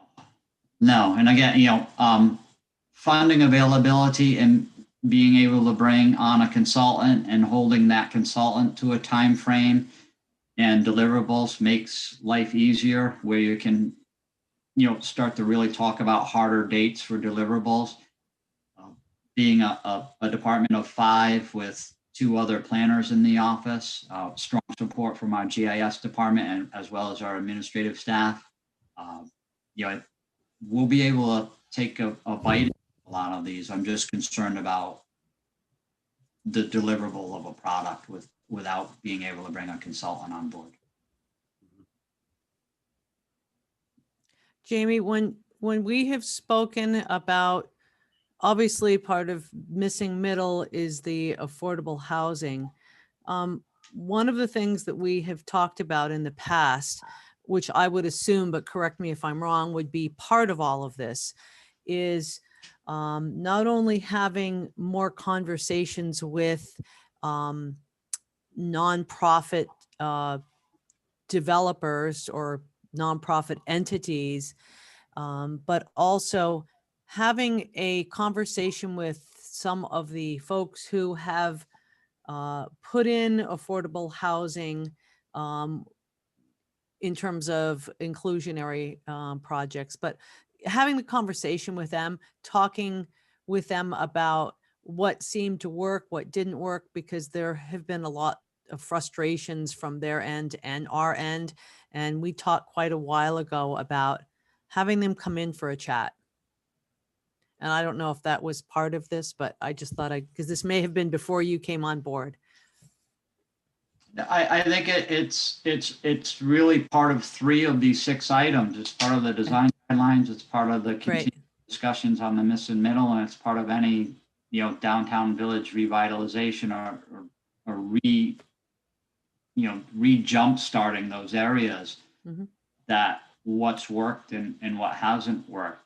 And again, funding availability and being able to bring on a consultant and holding that consultant to a time frame and deliverables makes life easier, where you can, start to really talk about harder dates for deliverables. Being a department of 5 with 2 other planners in the office, strong support from our GIS department and as well as our administrative staff, we'll be able to take a bite of a lot of these. I'm just concerned about the deliverable of a product without being able to bring a consultant on board. Jamie, when we have spoken about, obviously part of missing middle is the affordable housing. One of the things that we have talked about in the past, which I would assume, but correct me if I'm wrong, would be part of all of this, is not only having more conversations with nonprofit developers or nonprofit entities, but also having a conversation with some of the folks who have put in affordable housing in terms of inclusionary projects, but having the conversation with them, talking with them about what seemed to work, what didn't work, because there have been a lot of frustrations from their end and our end. And we talked quite a while ago about having them come in for a chat. And I don't know if that was part of this, but I just thought because this may have been before you came on board. I think it's really part of 3 of these 6 items. It's part of the design guidelines. It's part of the continued discussions on the missing middle, and it's part of any downtown village revitalization or re-jump starting those areas. Mm-hmm. That what's worked and what hasn't worked.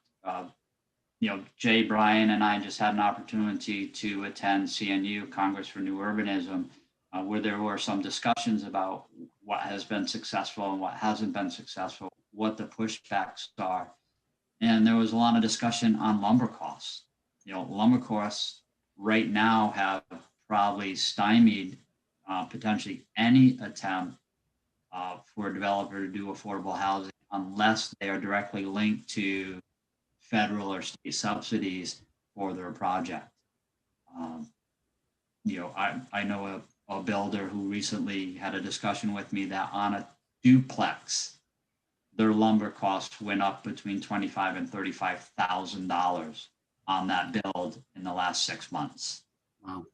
Jay, Brian, and I just had an opportunity to attend CNU, Congress for New Urbanism, where there were some discussions about what has been successful and what hasn't been successful, what the pushbacks are. And there was a lot of discussion on lumber costs. Lumber costs right now have probably stymied potentially any attempt for a developer to do affordable housing unless they are directly linked to federal or state subsidies for their project. I know a builder who recently had a discussion with me that on a duplex, their lumber costs went up between $25,000 and $35,000 on that build in the last 6 months. Wow.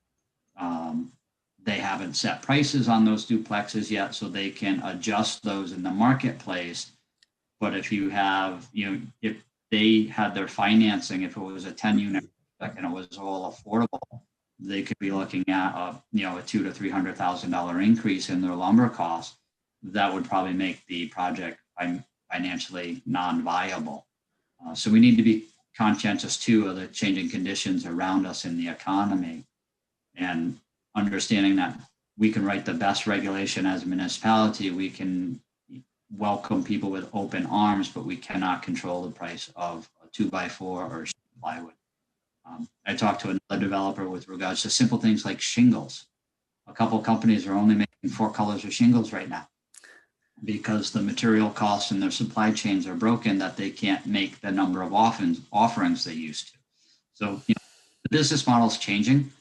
They haven't set prices on those duplexes yet, so they can adjust those in the marketplace. But if you have, if they had their financing, if it was a 10-unit and it was all affordable, they could be looking at a $200,000 to $300,000 increase in their lumber costs. That would probably make the project financially non-viable. So we need to be conscientious too of the changing conditions around us in the economy, and understanding that we can write the best regulation as a municipality. We can welcome people with open arms, but we cannot control the price of a 2x4 or plywood. I talked to another developer with regards to simple things like shingles. A couple of companies are only making 4 colors of shingles right now because the material costs and their supply chains are broken, that they can't make the number of offerings they used to. So the business model is changing,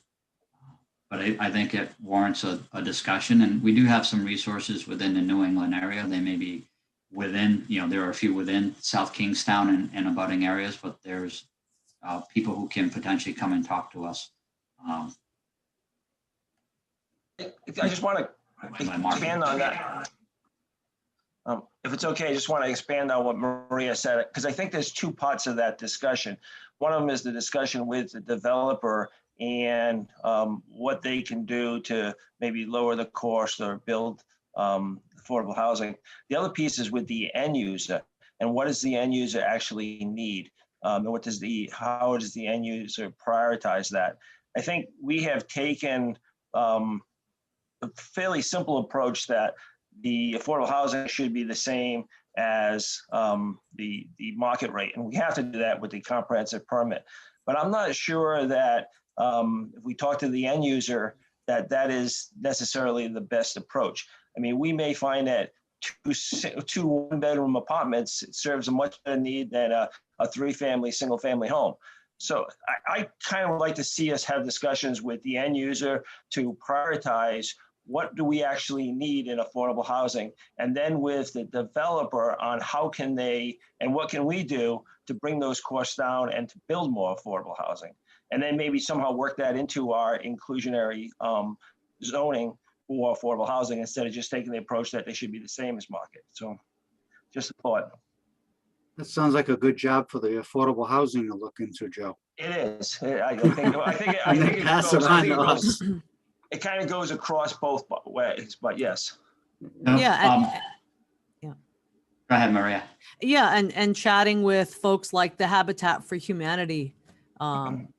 but I think it warrants a discussion. And we do have some resources within the New England area. They may be within, there are a few within South Kingstown and abutting areas, but there's people who can potentially come and talk to us. I just want to expand on that. If it's okay, I just want to expand on what Maria said, because I think there's 2 parts of that discussion. One of them is the discussion with the developer and what they can do to maybe lower the cost or build affordable housing. The other piece is with the end user, and what does the end user actually need? And how does the end user prioritize that? I think we have taken a fairly simple approach that the affordable housing should be the same as the market rate. And we have to do that with the comprehensive permit. But I'm not sure that if we talk to the end user, that is necessarily the best approach. I mean, we may find that 2 one-bedroom apartments serves a much better need than a 3-family, single-family home. So I kind of would like to see us have discussions with the end user to prioritize what do we actually need in affordable housing, and then with the developer on how can they and what can we do to bring those costs down and to build more affordable housing, and then maybe somehow work that into our inclusionary zoning for affordable housing instead of just taking the approach that they should be the same as market. So just a thought. That sounds like a good job for the affordable housing to look into, Joe. It is. I think it kind of goes across both ways, but yes. Yeah. Go ahead, Maria. Yeah, and chatting with folks like the Habitat for Humanity,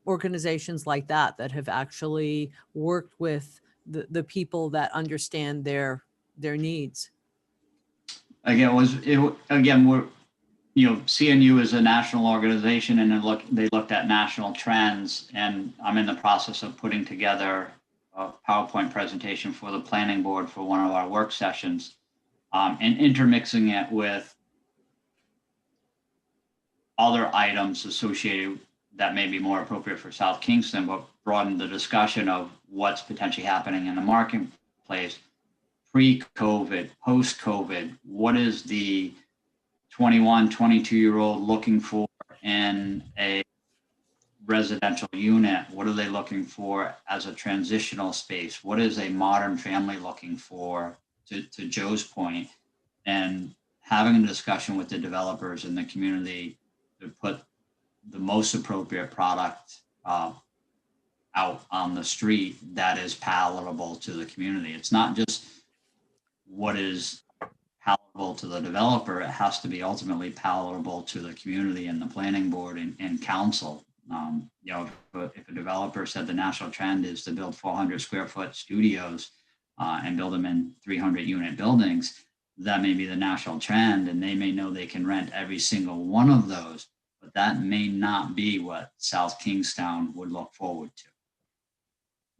organizations like that have actually worked with the people that understand their needs. Again, we're CNU is a national organization, and they looked at national trends, and I'm in the process of putting together a PowerPoint presentation for the planning board for one of our work sessions, and intermixing it with other items associated that may be more appropriate for South Kingston, but broaden the discussion of what's potentially happening in the marketplace pre-COVID, post-COVID. What is the 21, 22-year-old looking for in a residential unit? What are they looking for as a transitional space? What is a modern family looking for, to Joe's point? And having a discussion with the developers in the community to put the most appropriate product out on the street that is palatable to the community. It's not just what is palatable to the developer, it has to be ultimately palatable to the community and the planning board and council. If a developer said the national trend is to build 400 square foot studios and build them in 300 unit buildings, that may be the national trend, and they may know they can rent every single one of those, but that may not be what South Kingstown would look forward to.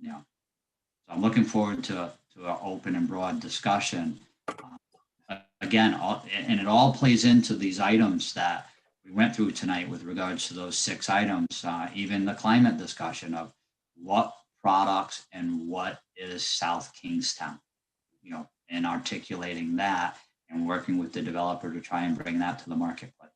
So I'm looking forward to an open and broad discussion. Again, and it all plays into these items that we went through tonight with regards to those 6 items, even the climate discussion of what products and what is South Kingstown, and articulating that and working with the developer to try and bring that to the marketplace.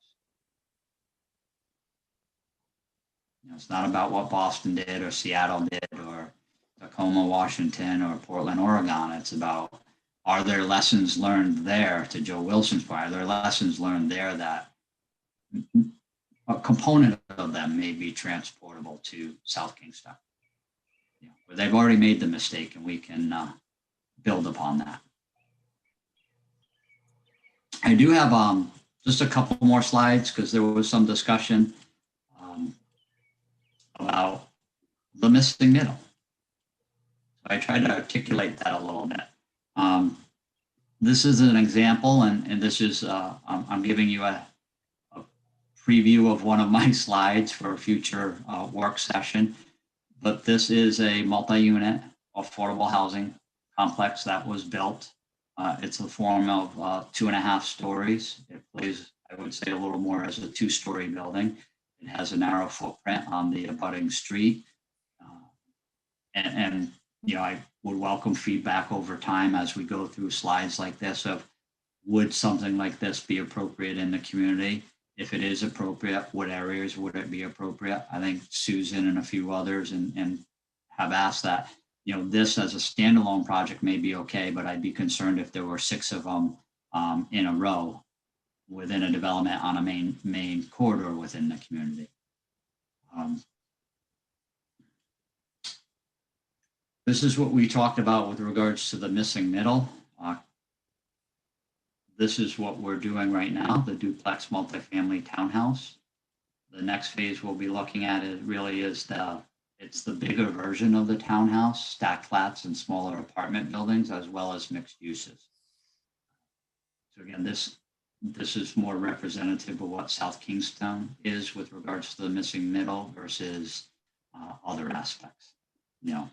It's not about what Boston did or Seattle did or Tacoma, Washington, or Portland, Oregon. It's about, are there lessons learned there, to Joe Wilson's point, are there lessons learned there that a component of them may be transportable to South Kingstown? Where they've already made the mistake and we can build upon that. I do have just a couple more slides because there was some discussion about the missing middle. So I tried to articulate that a little bit. This is an example, and this is, I'm giving you a preview of one of my slides for a future work session. But this is a multi-unit affordable housing complex that was built. It's the form of 2.5 stories. It plays, I would say, a little more as a 2-story building. It has a narrow footprint on the abutting street. And I would welcome feedback over time as we go through slides like this of, would something like this be appropriate in the community? If it is appropriate, what areas would it be appropriate? I think Susan and a few others and have asked that, this as a standalone project may be okay, but I'd be concerned if there were 6 of them in a row within a development on a main corridor within the community. This is what we talked about with regards to the missing middle. This is what we're doing right now, the duplex multifamily townhouse. The next phase we'll be looking at it's the bigger version of the townhouse, stacked flats and smaller apartment buildings, as well as mixed uses. So again, this is more representative of what South Kingstown is with regards to the missing middle versus other aspects, And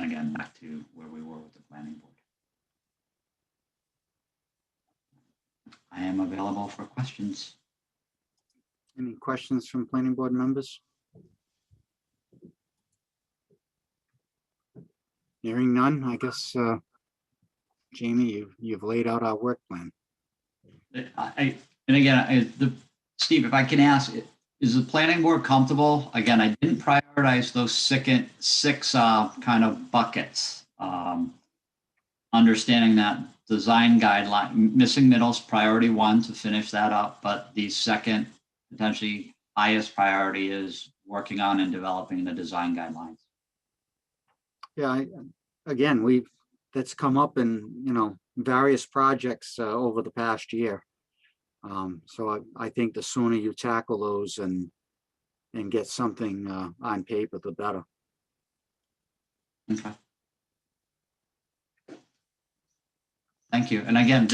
again, back to where we were with the planning board. I am available for questions. Any questions from planning board members? Hearing none, I guess, Jamie, you've laid out our work plan. Steve, if I can ask, is the planning board comfortable? Again, I didn't prioritize those six kind of buckets. Understanding that design guideline, missing middles, priority 1 to finish that up, but the second, potentially highest priority is working on and developing the design guidelines. Yeah, that's come up in, various projects over the past year. So I think the sooner you tackle those and get something on paper, the better. Okay. Thank you. And again,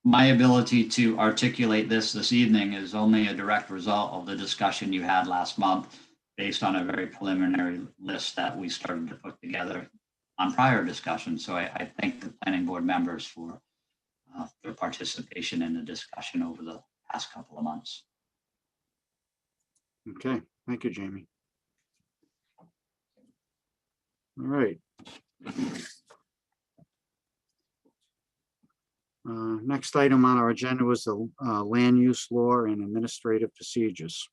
my ability to articulate this evening is only a direct result of the discussion you had last month based on a very preliminary list that we started to put together on prior discussions. So I thank the planning board members for their participation in the discussion over the past couple of months. Okay, thank you, Jamie. All right. Next item on our agenda was the land use law and administrative procedures.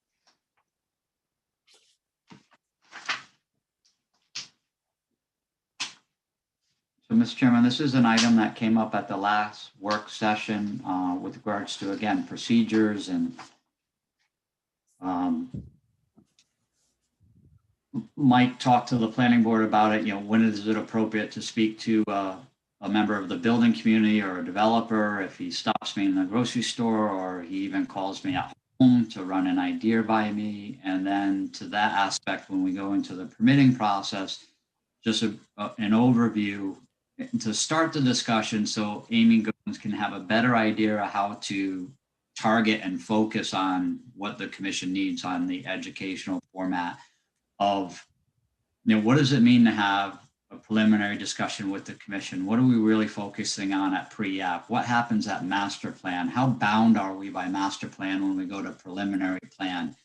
So, Mr. Chairman, this is an item that came up at the last work session with regards to, again, procedures and Mike talked to the planning board about it. When is it appropriate to speak to a member of the building community or a developer if he stops me in the grocery store or he even calls me at home to run an idea by me. And then to that aspect, when we go into the permitting process, just an overview to start the discussion so Amy Goins can have a better idea of how to target and focus on what the commission needs on the educational format of, what does it mean to have a preliminary discussion with the commission? What are we really focusing on at pre-app? What happens at master plan? How bound are we by master plan when we go to preliminary plan?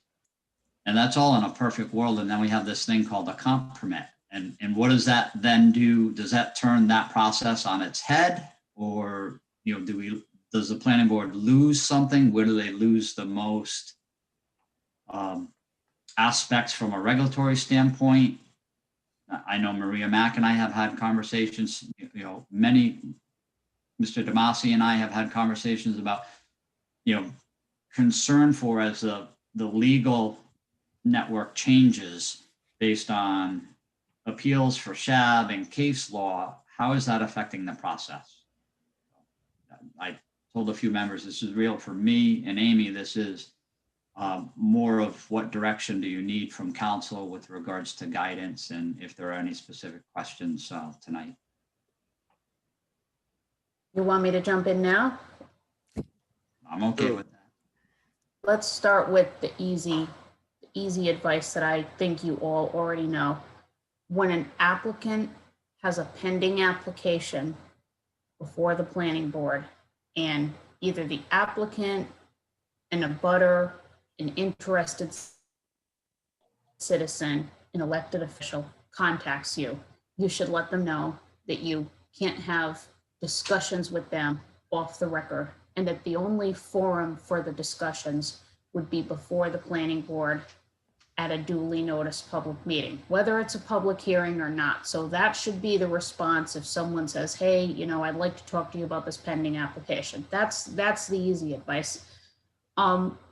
And that's all in a perfect world. And then we have this thing called a comp permit. And what does that then do? Does that turn that process on its head? Or, you know, does the planning board lose something? Where do they lose the most aspects from a regulatory standpoint? I know Maria Mack and I have had conversations, you know, Mr. Damasi and I have had conversations about, you know, concern for as the legal network changes based on appeals for SHAB and case law, how is that affecting the process? I told a few members, this is real for me and Amy. This is more of what direction do you need from council with regards to guidance, and if there are any specific questions tonight. You want me to jump in now? I'm okay with that. Let's start with the easy advice that I think you all already know. When an applicant has a pending application before the planning board, and either the applicant, an abutter, an interested citizen, an elected official contacts you, you should let them know that you can't have discussions with them off the record, and that the only forum for the discussions would be before the planning board at a duly noticed public meeting, whether it's a public hearing or not. So that should be the response if someone says, hey, you know, I'd like to talk to you about this pending application. That's the easy advice.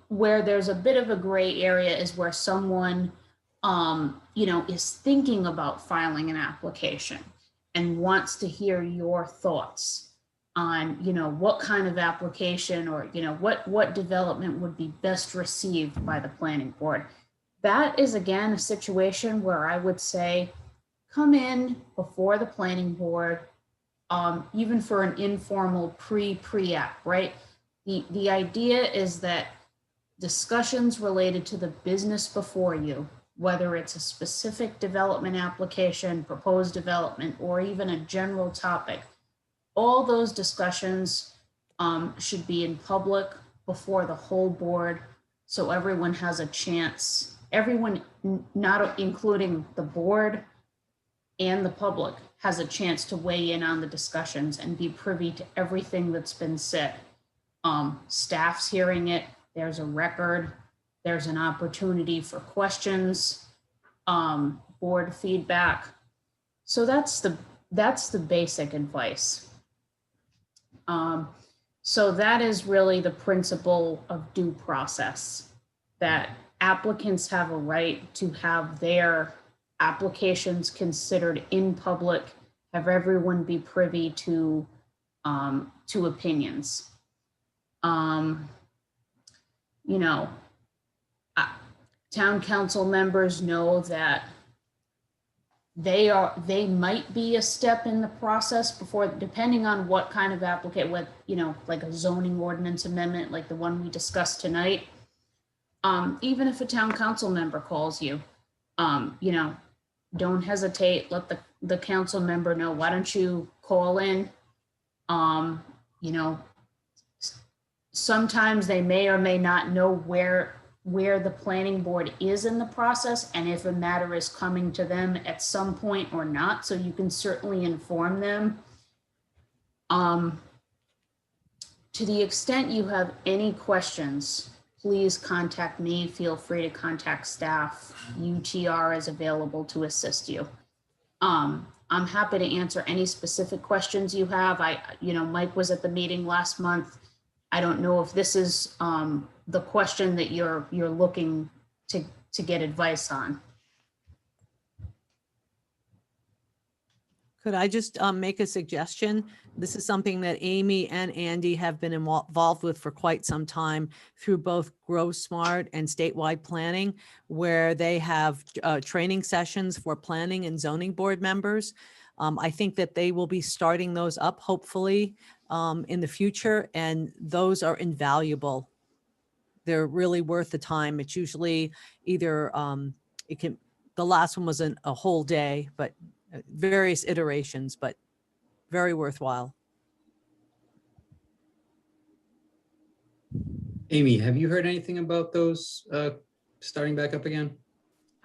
Where there's a bit of a gray area is where someone, you know, is thinking about filing an application and wants to hear your thoughts on, you know, what kind of application, or, you know, what development would be best received by the planning board. That is, again, a situation where I would say, come in before the planning board, even for an informal pre-app, right? The idea is that discussions related to the business before you, whether it's a specific development application, proposed development, or even a general topic, all those discussions should be in public before the whole board, so everyone has a chance, everyone, not including the board and the public, has a chance to weigh in on the discussions and be privy to everything that's been said. Staff's hearing it, there's a record, there's an opportunity for questions, board feedback. So that's the basic advice. So that is really the principle of due process, that applicants have a right to have their applications considered in public, have everyone be privy to opinions. You know, town council members know that they might be a step in the process before, depending on what kind of applicant, with, you know, like a zoning ordinance amendment like the one we discussed tonight. Even if a town council member calls you, you know, don't hesitate, let the council member know, why don't you call in? You know, sometimes they may or may not know where the planning board is in the process, and if a matter is coming to them at some point or not, so you can certainly inform them. To the extent you have any questions, please contact me. Feel free to contact staff. UTR is available to assist you. I'm happy to answer any specific questions you have. You know, Mike was at the meeting last month. I don't know if this is the question that you're looking to get advice on. Could I just make a suggestion? This is something that Amy and Andy have been involved with for quite some time through both Grow Smart and statewide planning, where they have training sessions for planning and zoning board members. I think that they will be starting those up hopefully in the future, and those are invaluable. They're really worth the time. It's usually either the last one was a whole day, but various iterations, but very worthwhile. Amy, have you heard anything about those starting back up again?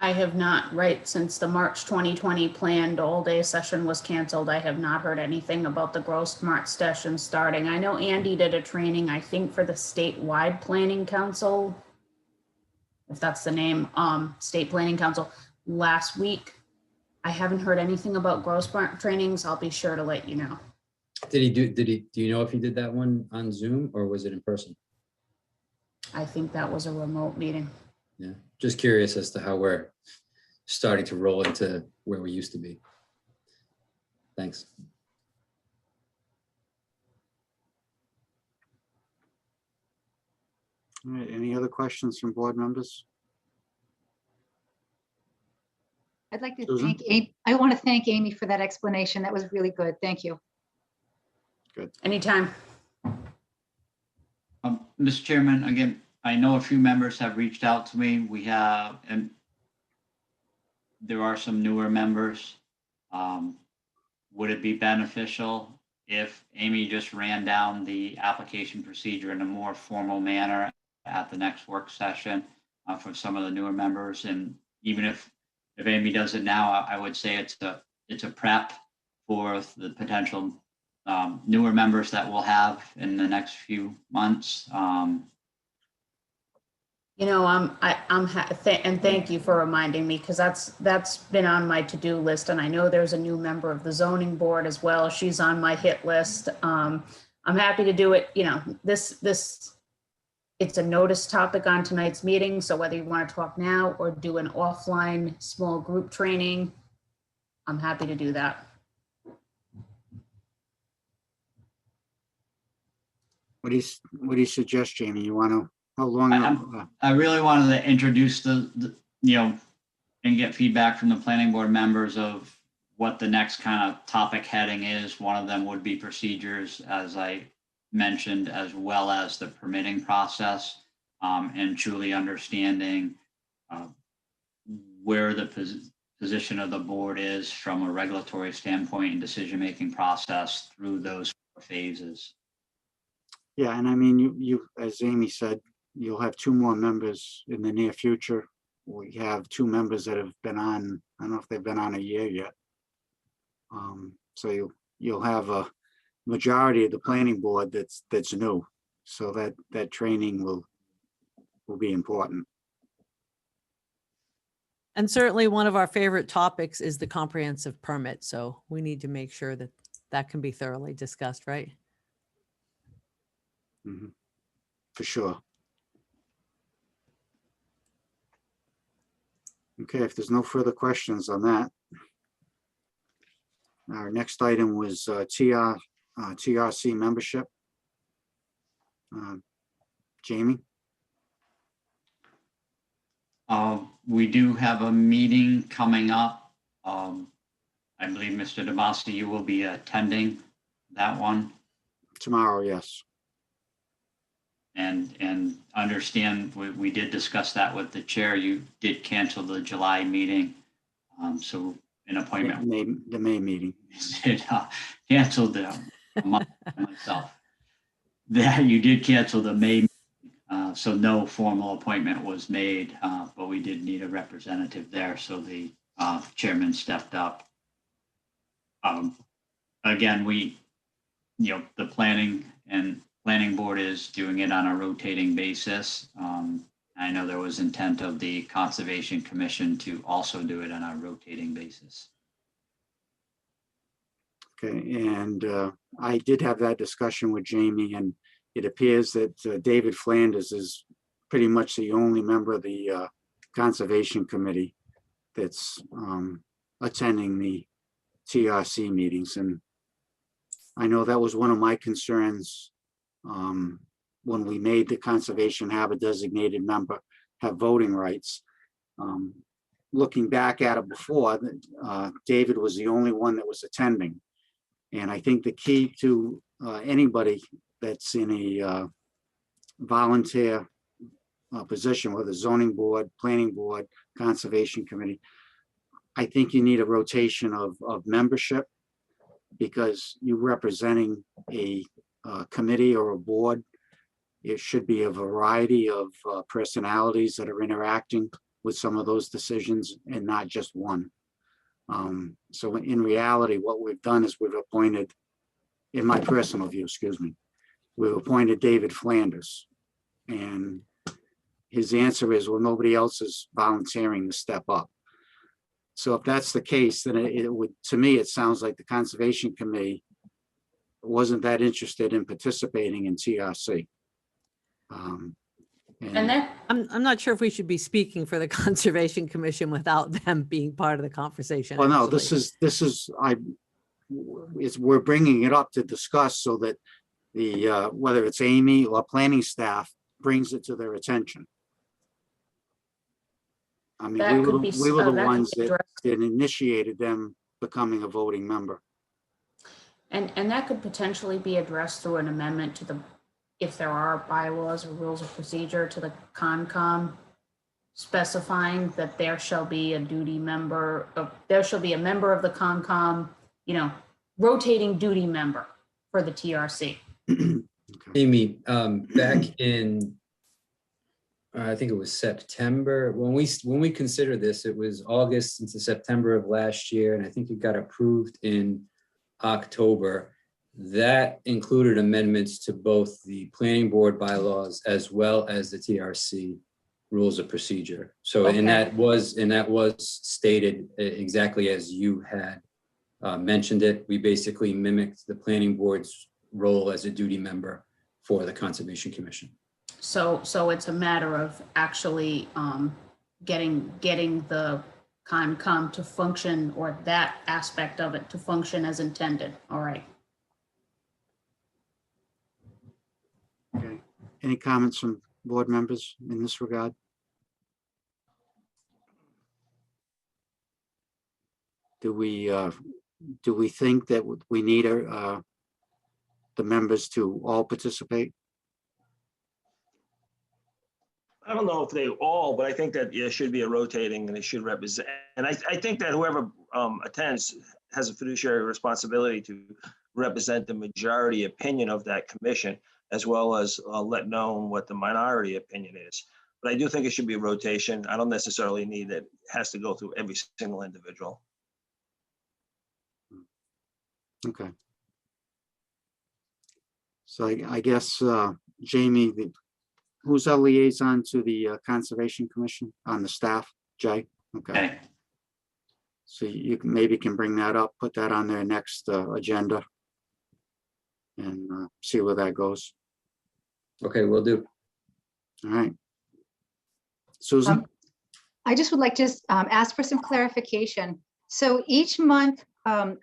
I have not, right, since the March 2020 planned all-day session was canceled, I have not heard anything about the Gross Smart session starting. I know Andy did a training, I think, for the statewide planning council, if that's the name, state planning council, last week. I haven't heard anything about Gross Smart trainings. I'll be sure to let you know. Do you know if he did that one on Zoom or was it in person? I think that was a remote meeting. Yeah, just curious as to how we're starting to roll into where we used to be. Thanks. All right, any other questions from board members? I'd like to Susan? thank Amy. I want to thank Amy for that explanation. That was really good. Thank you. Anytime. Mr. Chairman, again, I know a few members have reached out to me. We have, and there are some newer members. Would it be beneficial if Amy just ran down the application procedure in a more formal manner at the next work session for some of the newer members? And even if Amy does it now, I would say it's a prep for the potential newer members that we'll have in the next few months. You know, and thank you for reminding me, because that's been on my to-do list, and I know there's a new member of the zoning board as well. She's on my hit list. I'm happy to do it. You know, it's a notice topic on tonight's meeting, so whether you want to talk now or do an offline small group training, I'm happy to do that. What do you suggest, Jamie? You want to, how long? I really wanted to introduce the and get feedback from the planning board members of what the next kind of topic heading is. One of them would be procedures, as I mentioned, as well as the permitting process, and truly understanding where the position of the board is from a regulatory standpoint and decision-making process through those 4 phases. Yeah, and I mean, you, as Amy said, you'll have 2 more members in the near future. We have 2 members that have been on, I don't know if they've been on a year yet. So you'll have a majority of the planning board that's new. So that training will be important. And certainly one of our favorite topics is the comprehensive permit. So we need to make sure that that can be thoroughly discussed, right? Mm-hmm. For sure. Okay, if there's no further questions on that. Our next item was TRC membership. Jamie? We do have a meeting coming up. I believe Mr. DeMasi, you will be attending that one. Tomorrow, yes. And understand, we did discuss that with the chair. You did cancel the July meeting. So an appointment. The May meeting. It canceled a month myself. That you did cancel the May meeting. So no formal appointment was made, but we did need a representative there. So the chairman stepped up. Again, the planning board is doing it on a rotating basis. I know there was intent of the Conservation Commission to also do it on a rotating basis. Okay, and I did have that discussion with Jamie, and it appears that David Flanders is pretty much the only member of the Conservation Committee that's attending the TRC meetings. And I know that was one of my concerns when we made the conservation have a designated member have voting rights. Looking back at it before, David was the only one that was attending. And I think the key to anybody that's in a volunteer position, whether zoning board, planning board, conservation committee, I think you need a rotation of membership because you're representing a committee or a board. It should be a variety of personalities that are interacting with some of those decisions and not just one. So in reality, what we've done is we've appointed, in my personal view, excuse me, we've appointed David Flanders. And his answer is, well, nobody else is volunteering to step up. So if that's the case, then it would, to me, it sounds like the Conservation Committee wasn't that interested in participating in TRC. And that, I'm not sure if we should be speaking for the Conservation Commission without them being part of the conversation. Well, no, actually. we're bringing it up to discuss so that the, whether it's Amy or planning staff brings it to their attention. I mean, That could be- we were the that could ones be that initiated them becoming a voting member. and that could potentially be addressed through an amendment to the, if there are bylaws or rules of procedure to the Concom specifying that there shall be a duty member of, there shall be a member of the Concom, you know, rotating duty member for the TRC. Amy, back in, I think it was September, when we considered this, it was August into September of last year, and I think it got approved in October. That included amendments to both the planning board bylaws as well as the TRC rules of procedure. So, Okay. and that was stated exactly as you had mentioned it. We basically mimicked the planning board's role as a duty member for the Conservation Commission. So it's a matter of actually getting the Concom to function, or that aspect of it to function as intended. All right. Okay. Any comments from board members in this regard? Do we think that we need the members to all participate? I don't know if they all, but I think that it should be a rotating and they should represent. And I think that whoever attends has a fiduciary responsibility to represent the majority opinion of that commission, as well as let known what the minority opinion is. But I do think it should be a rotation. I don't necessarily need that it has to go through every single individual. Okay. So I guess, Jamie, who's our liaison to the Conservation Commission on the staff? Jay? Okay. Okay. So you maybe can bring that up, put that on their next agenda and see where that goes. Okay, will do. All right. Susan? I just would like to ask for some clarification. So each month,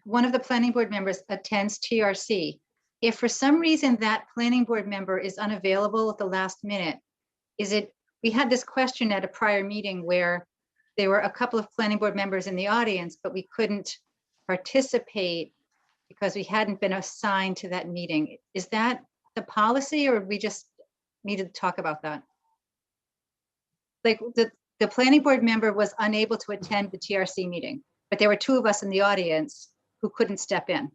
one of the planning board members attends TRC. If for some reason that planning board member is unavailable at the last minute, we had this question at a prior meeting where there were a couple of planning board members in the audience, but we couldn't participate because we hadn't been assigned to that meeting. Is that the policy, or we just needed to talk about that? Like the planning board member was unable to attend the TRC meeting, but there were two of us in the audience who couldn't step in.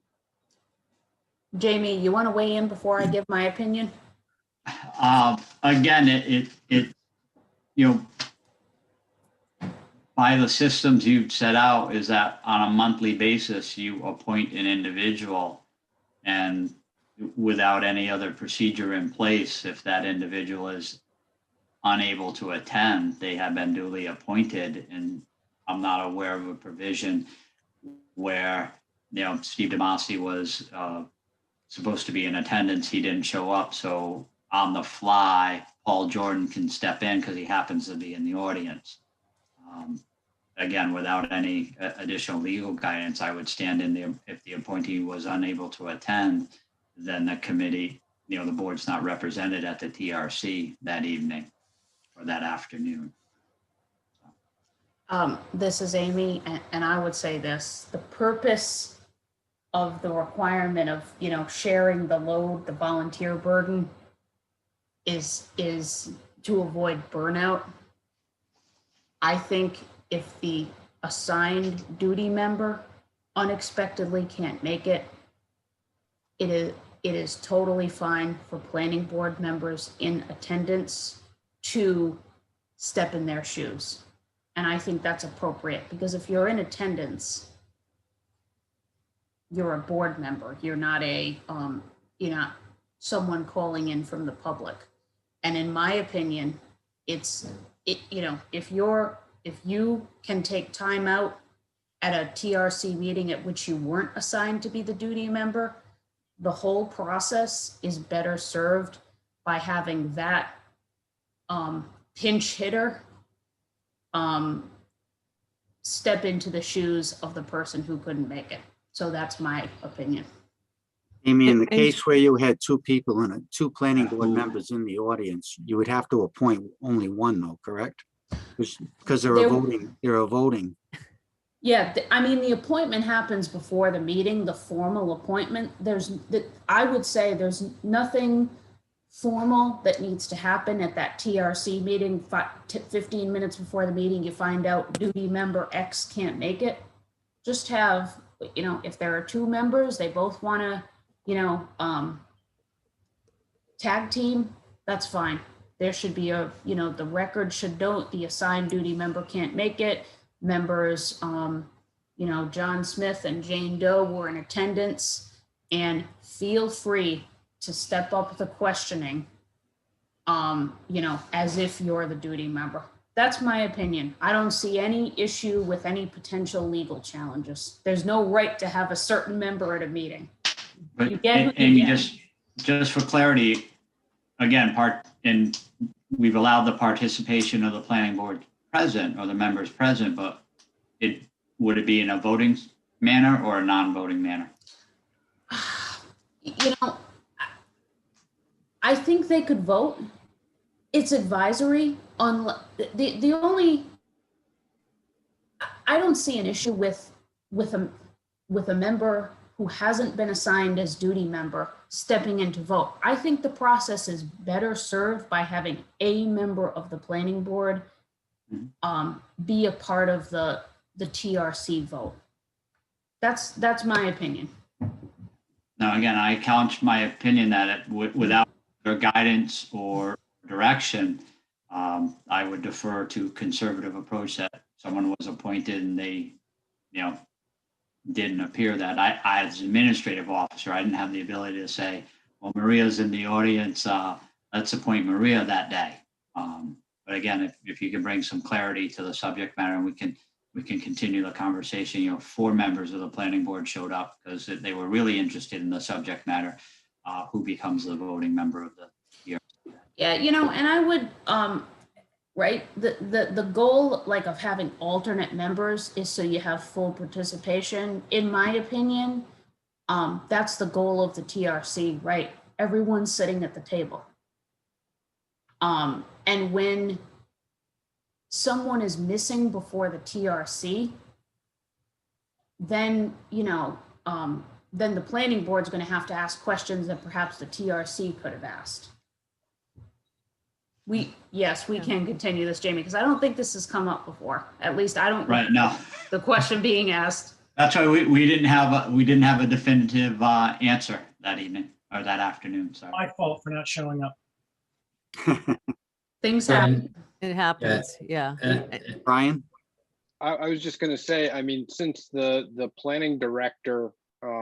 Jamie, you want to weigh in before I give my opinion? Again, it you know, by the systems you've set out is that on a monthly basis, you appoint an individual, and without any other procedure in place, if that individual is unable to attend, they have been duly appointed. And I'm not aware of a provision where, you know, Steve DeMasi was supposed to be in attendance. He didn't show up. So on the fly, Paul Jordan can step in because he happens to be in the audience. Again, without any additional legal guidance, I would stand in if the appointee was unable to attend, then the committee, you know, the board's not represented at the TRC that evening or that afternoon. This is Amy, and I would say this: the purpose of the requirement of, you know, sharing the load, the volunteer burden, is to avoid burnout. I think if the assigned duty member unexpectedly can't make it, it is totally fine for planning board members in attendance to step in their shoes. And I think that's appropriate, because if you're in attendance, you're a board member. You're not someone calling in from the public. And in my opinion, if you can take time out at a TRC meeting at which you weren't assigned to be the duty member, the whole process is better served by having that pinch hitter step into the shoes of the person who couldn't make it. So that's my opinion. Amy, in the And- case where you had two people and two planning board members in the audience, you would have to appoint only one though, correct? Because they're a voting. Yeah, I mean, the appointment happens before the meeting, the formal appointment. I would say there's nothing formal that needs to happen at that TRC meeting. 15 minutes before the meeting, you find out duty member X can't make it. Just have, if there are two members, they both want to, tag team, that's fine. There should be the record should note the assigned duty member can't make it. Members, John Smith and Jane Doe were in attendance, and feel free to step up with the questioning, as if you're the duty member. That's my opinion. I don't see any issue with any potential legal challenges. There's no right to have a certain member at a meeting. But You get who you Amy, get. just for clarity, again, we've allowed the participation of the planning board present or the members present, but would it be in a voting manner or a non-voting manner? I think they could vote. It's advisory on the only, I don't see an issue with a member who hasn't been assigned as duty member stepping in to vote. I think the process is better served by having a member of the planning board be a part of the TRC vote. That's my opinion. Now, again, I couch my opinion that without their guidance or direction, I would defer to conservative approach that someone was appointed and they, didn't appear that I as administrative officer, I didn't have the ability to say, well, Maria's in the audience, let's appoint Maria that day. But again, if you can bring some clarity to the subject matter, and we can continue the conversation. 4 members of the planning board showed up because they were really interested in the subject matter. Who becomes the voting member of the year? Yeah, and I would, right, the goal of having alternate members is so you have full participation. In my opinion, that's the goal of the TRC, right? Everyone's sitting at the table. And when someone is missing before the TRC, then, then the planning board's going to have to ask questions that perhaps the TRC could have asked. Yes, we can continue this, Jamie, because I don't think this has come up before. At least I don't. Right, no. The question being asked. That's why we didn't have a definitive answer that evening or that afternoon. Sorry. My fault for not showing up. Things happen. It happens, yeah. Brian? I was just going to say, I mean, since the planning director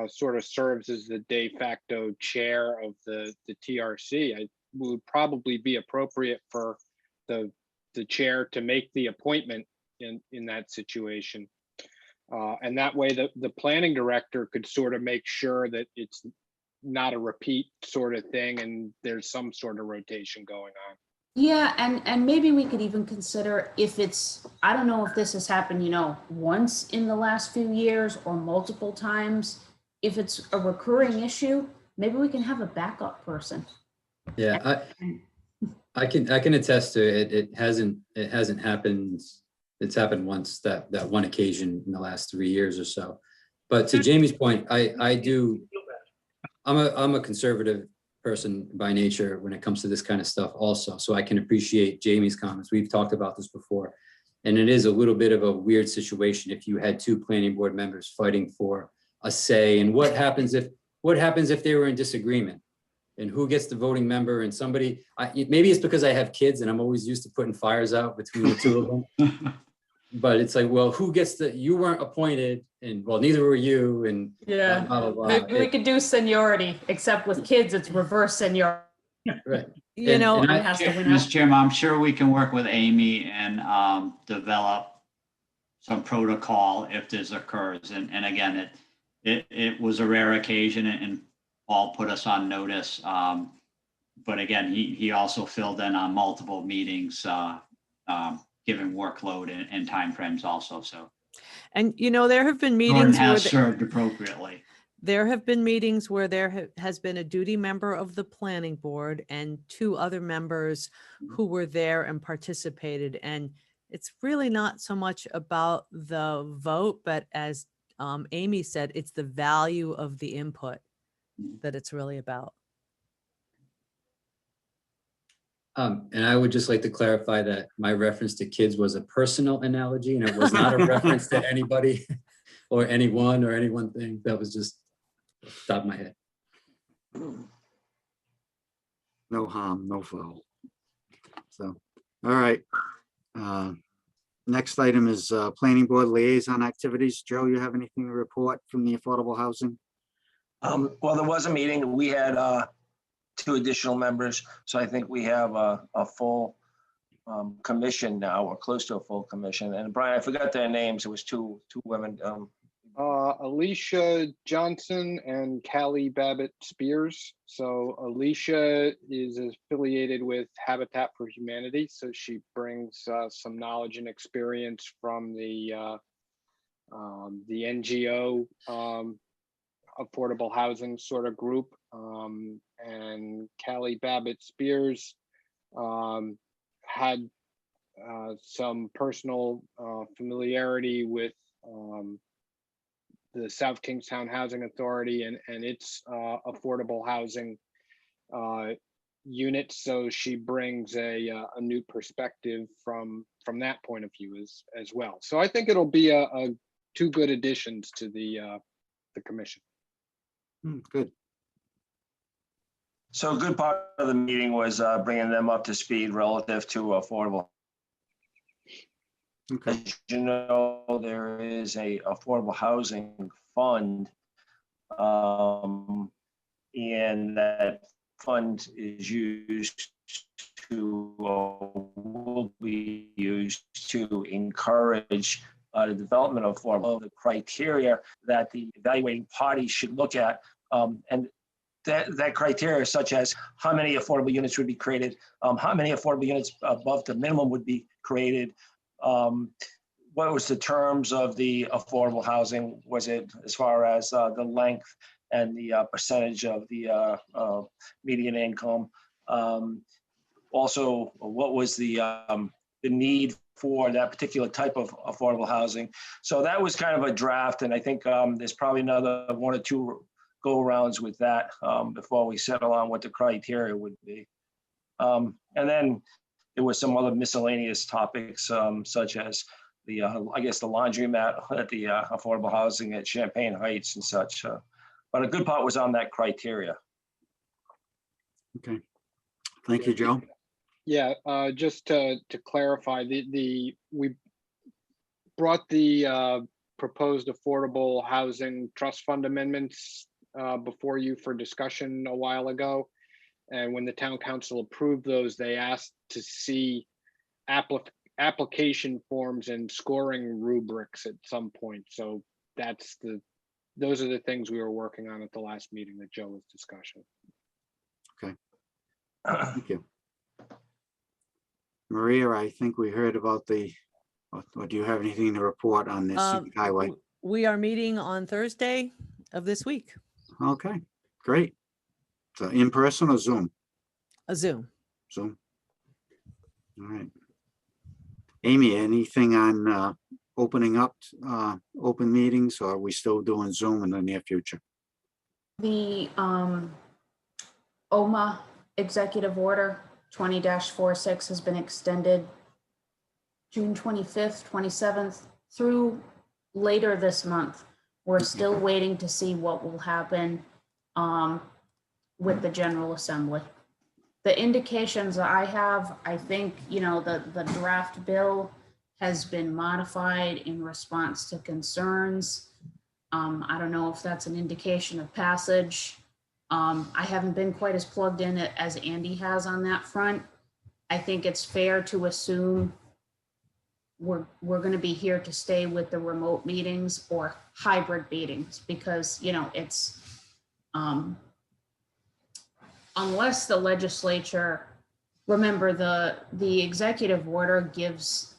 sort of serves as the de facto chair of the TRC, it would probably be appropriate for the chair to make the appointment in that situation. And that way the planning director could sort of make sure that it's not a repeat sort of thing and there's some sort of rotation going on. Yeah, and maybe we could even consider if it's, I don't know if this has happened, once in the last few years or multiple times. If it's a recurring issue, maybe we can have a backup person. Yeah, I can attest to it. It hasn't happened. It's happened once, that one occasion in the last 3 years or so. But to Jamie's point, I'm a conservative person by nature when it comes to this kind of stuff also. So I can appreciate Jamie's comments. We've talked about this before. And it is a little bit of a weird situation if you had two planning board members fighting for a say. And what happens if they were in disagreement? And who gets the voting member? And somebody, maybe it's because I have kids and I'm always used to putting fires out between the two of them. But it's like, well, who gets you weren't appointed, and well, neither were you, and Yeah. blah, blah, blah. Maybe we could do seniority, except with kids, it's reverse seniority. Right. You know, and One has to win out. Mr. Chairman, I'm sure we can work with Amy and develop some protocol if this occurs. And again, it was a rare occasion and Paul put us on notice. But again, he also filled in on multiple meetings, given workload and timeframes also. So and you know, there have been Gordon meetings where has served appropriately. there have been meetings where there has been a duty member of the planning board and two other members who were there and participated. And it's really not so much about the vote, but as Amy said, it's the value of the input that it's really about. And I would just like to clarify that my reference to kids was a personal analogy, and it was not a reference to anybody or anyone or any one thing. That was just top of my head. No harm, no foul. So, all right. Next item is planning board liaison activities. Joe, you have anything to report from the affordable housing? Well, there was a meeting. We had 2 additional members, so I think we have a full commission now, or close to a full commission. And Brian, I forgot their names. It was two women. Alicia Johnson and Callie Babbitt Spears. So Alicia is affiliated with Habitat for Humanity. So she brings some knowledge and experience from the NGO affordable housing sort of group. And Callie Babbitt Spears had some personal familiarity with the South Kingstown Housing Authority and its affordable housing units. So she brings a new perspective from that point of view as well. So I think it'll be a 2 good additions to the commission. Good. So a good part of the meeting was bringing them up to speed relative to affordable. Okay. As you know, there is a affordable housing fund, and that fund is used to, will be used to encourage the development of affordable, the criteria that the evaluating party should look at, and that criteria, such as how many affordable units would be created, how many affordable units above the minimum would be created, what was the terms of the affordable housing? Was it as far as the length and the percentage of the median income? Also, what was the need for that particular type of affordable housing? So that was kind of a draft, and I think there's probably another 1 or 2 go-arounds with that before we settle on what the criteria would be. And then there was some other miscellaneous topics, such as the, I guess, the laundromat at the affordable housing at Champagne Heights and such. But a good part was on that criteria. Okay. Thank you, Joe. Yeah, just to clarify, we brought the proposed affordable housing trust fund amendments before you for discussion a while ago. And when the town council approved those, they asked to see application forms and scoring rubrics at some point. So those are the things we were working on at the last meeting that Joe was discussing. Okay. Thank you. Maria, I think we heard about or do you have anything to report on this scenic highway? We are meeting on Thursday of this week. Okay, great. So in person or Zoom? A Zoom. Zoom. All right. Amy, anything on opening up open meetings, or are we still doing Zoom in the near future? The OMA executive order 20-46 has been extended June 25th, 27th, through later this month. We're still waiting to see what will happen with the General Assembly. The indications that I have, I think, the draft bill has been modified in response to concerns. I don't know if that's an indication of passage. I haven't been quite as plugged in as Andy has on that front. I think it's fair to assume we're going to be here to stay with the remote meetings or hybrid meetings, because, it's, unless the legislature, remember the executive order gives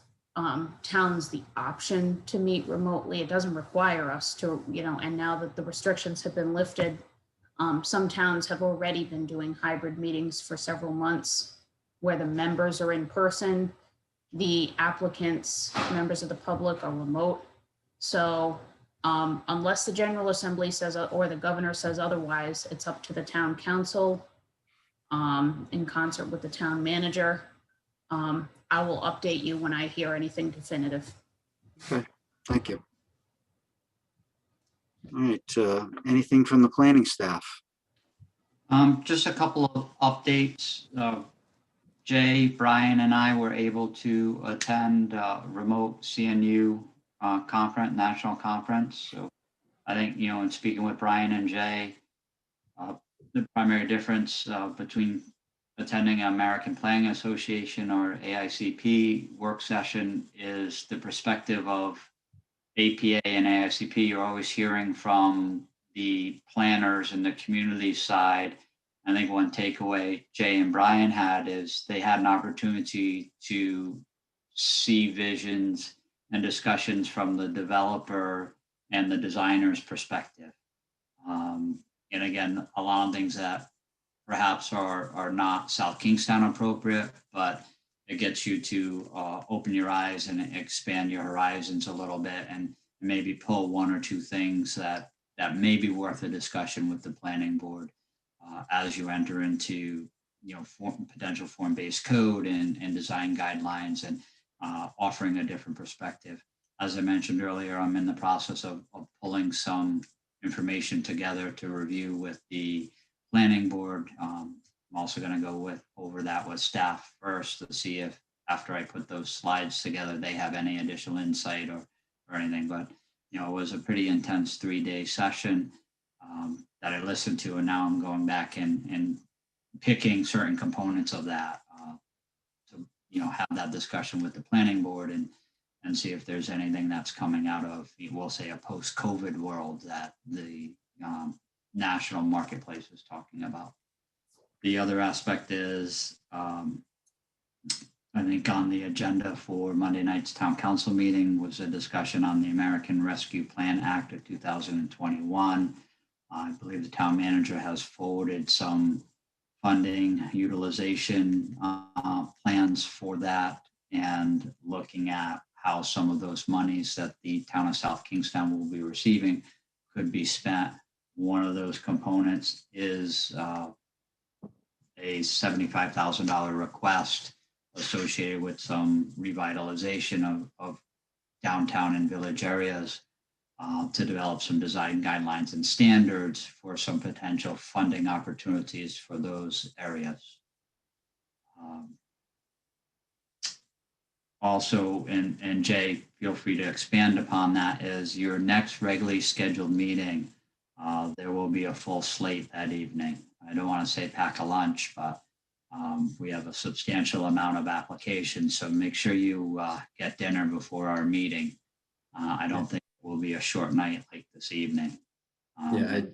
towns the option to meet remotely. It doesn't require us to, and now that the restrictions have been lifted, some towns have already been doing hybrid meetings for several months where the members are in person, the applicants, members of the public are remote. So unless the General Assembly says, or the governor says otherwise, it's up to the town council in concert with the town manager. I will update you when I hear anything definitive. Okay, thank you. All right, anything from the planning staff? Just a couple of updates. Jay, Brian, and I were able to attend remote CNU conference, national conference. So I think, in speaking with Brian and Jay, the primary difference between attending an American Planning Association or AICP work session is the perspective of APA and AICP. You're always hearing from the planners and the community side. I think one takeaway Jay and Brian had is they had an opportunity to see visions and discussions from the developer and the designer's perspective. And again, a lot of things that perhaps are not South Kingstown appropriate, but it gets you to open your eyes and expand your horizons a little bit, and maybe pull one or two things that may be worth a discussion with the planning board as you enter into potential form-based code and design guidelines, and offering a different perspective. As I mentioned earlier, I'm in the process of pulling some information together to review with the planning board. I'm also going to go over that with staff first to see if, after I put those slides together, they have any additional insight or anything. But it was a pretty intense 3-day session that I listened to, and now I'm going back and picking certain components of that to have that discussion with the planning board and see if there's anything that's coming out of, we'll say, a post-COVID world that the national marketplace is talking about. The other aspect is, I think on the agenda for Monday night's town council meeting was a discussion on the American Rescue Plan Act of 2021. I believe the town manager has forwarded some funding utilization plans for that, and looking at how some of those monies that the town of South Kingstown will be receiving could be spent. One of those components is a $75,000 request associated with some revitalization of downtown and village areas to develop some design guidelines and standards for some potential funding opportunities for those areas. Also, and Jay, feel free to expand upon that, is your next regularly scheduled meeting. There will be a full slate that evening. I don't want to say pack a lunch, but we have a substantial amount of applications. So make sure you get dinner before our meeting. I don't think it will be a short night like this evening. I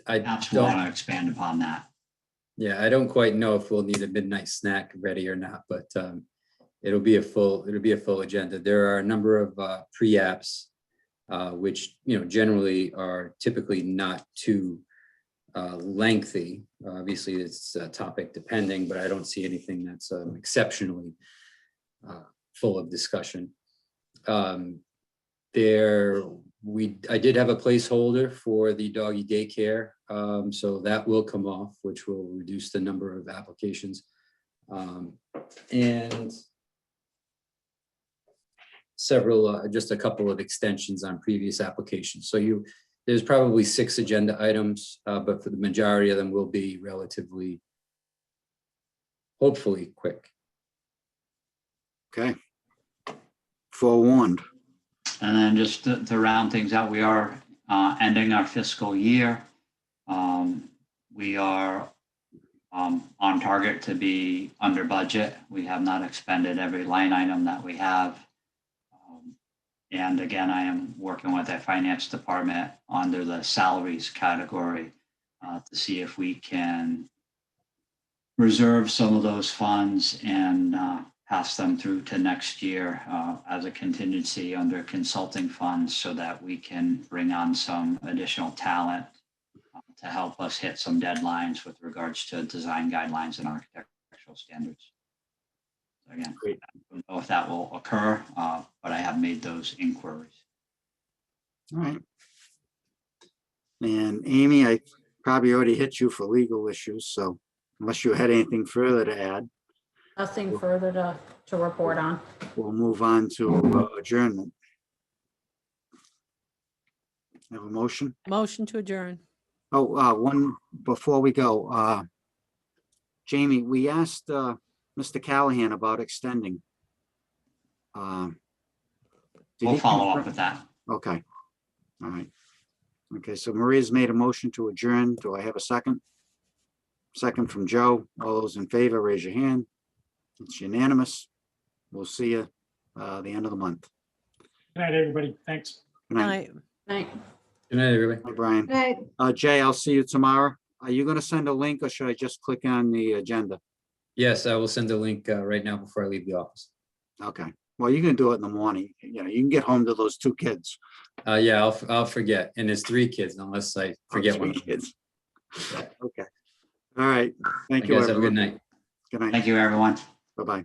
perhaps don't want to expand upon that. Yeah, I don't quite know if we'll need a midnight snack ready or not, but it'll be a full agenda. There are a number of pre-apps which generally are typically not too lengthy. Obviously, it's topic depending, but I don't see anything that's exceptionally full of discussion. I did have a placeholder for the doggy daycare, so that will come off, which will reduce the number of applications. And several, just a couple of extensions on previous applications. So there's probably 6 agenda items, but for the majority of them will be relatively, hopefully quick. Okay. Forewarned. And then just to round things out, we are ending our fiscal year. We are on target to be under budget. We have not expended every line item that we have. And again, I am working with the finance department under the salaries category to see if we can reserve some of those funds and pass them through to next year as a contingency under consulting funds so that we can bring on some additional talent to help us hit some deadlines with regards to design guidelines and architectural standards. Again, Great. I don't know if that will occur, but I have made those inquiries. All right. And Amy, I probably already hit you for legal issues, so unless you had anything further to add, Nothing further to report on. we'll move on to adjournment. Have a motion? Motion to adjourn. Oh, one, before we go, Jamie, we asked Mr. Callahan about extending. Did We'll he follow up confirm? with that. Okay, all right. Okay, so Maria's made a motion to adjourn. Do I have a second? Second from Joe. All those in favor, raise your hand. It's unanimous. We'll see you the end of the month. Good night, everybody. Thanks. Good night. Night. Good night, everybody. Bye, Brian. Right. Jay, I'll see you tomorrow. Are you gonna send a link or should I just click on the agenda? Yes, I will send a link right now before I leave the office. Okay, well, you can do it in the morning. You know, you can get home to those 2 kids. Yeah, I'll forget. And it's 3 kids unless I forget one. 3 kids. Okay. All right. Thank You you, guys have a good everyone. night. Good night. Thank you, everyone. Bye-bye.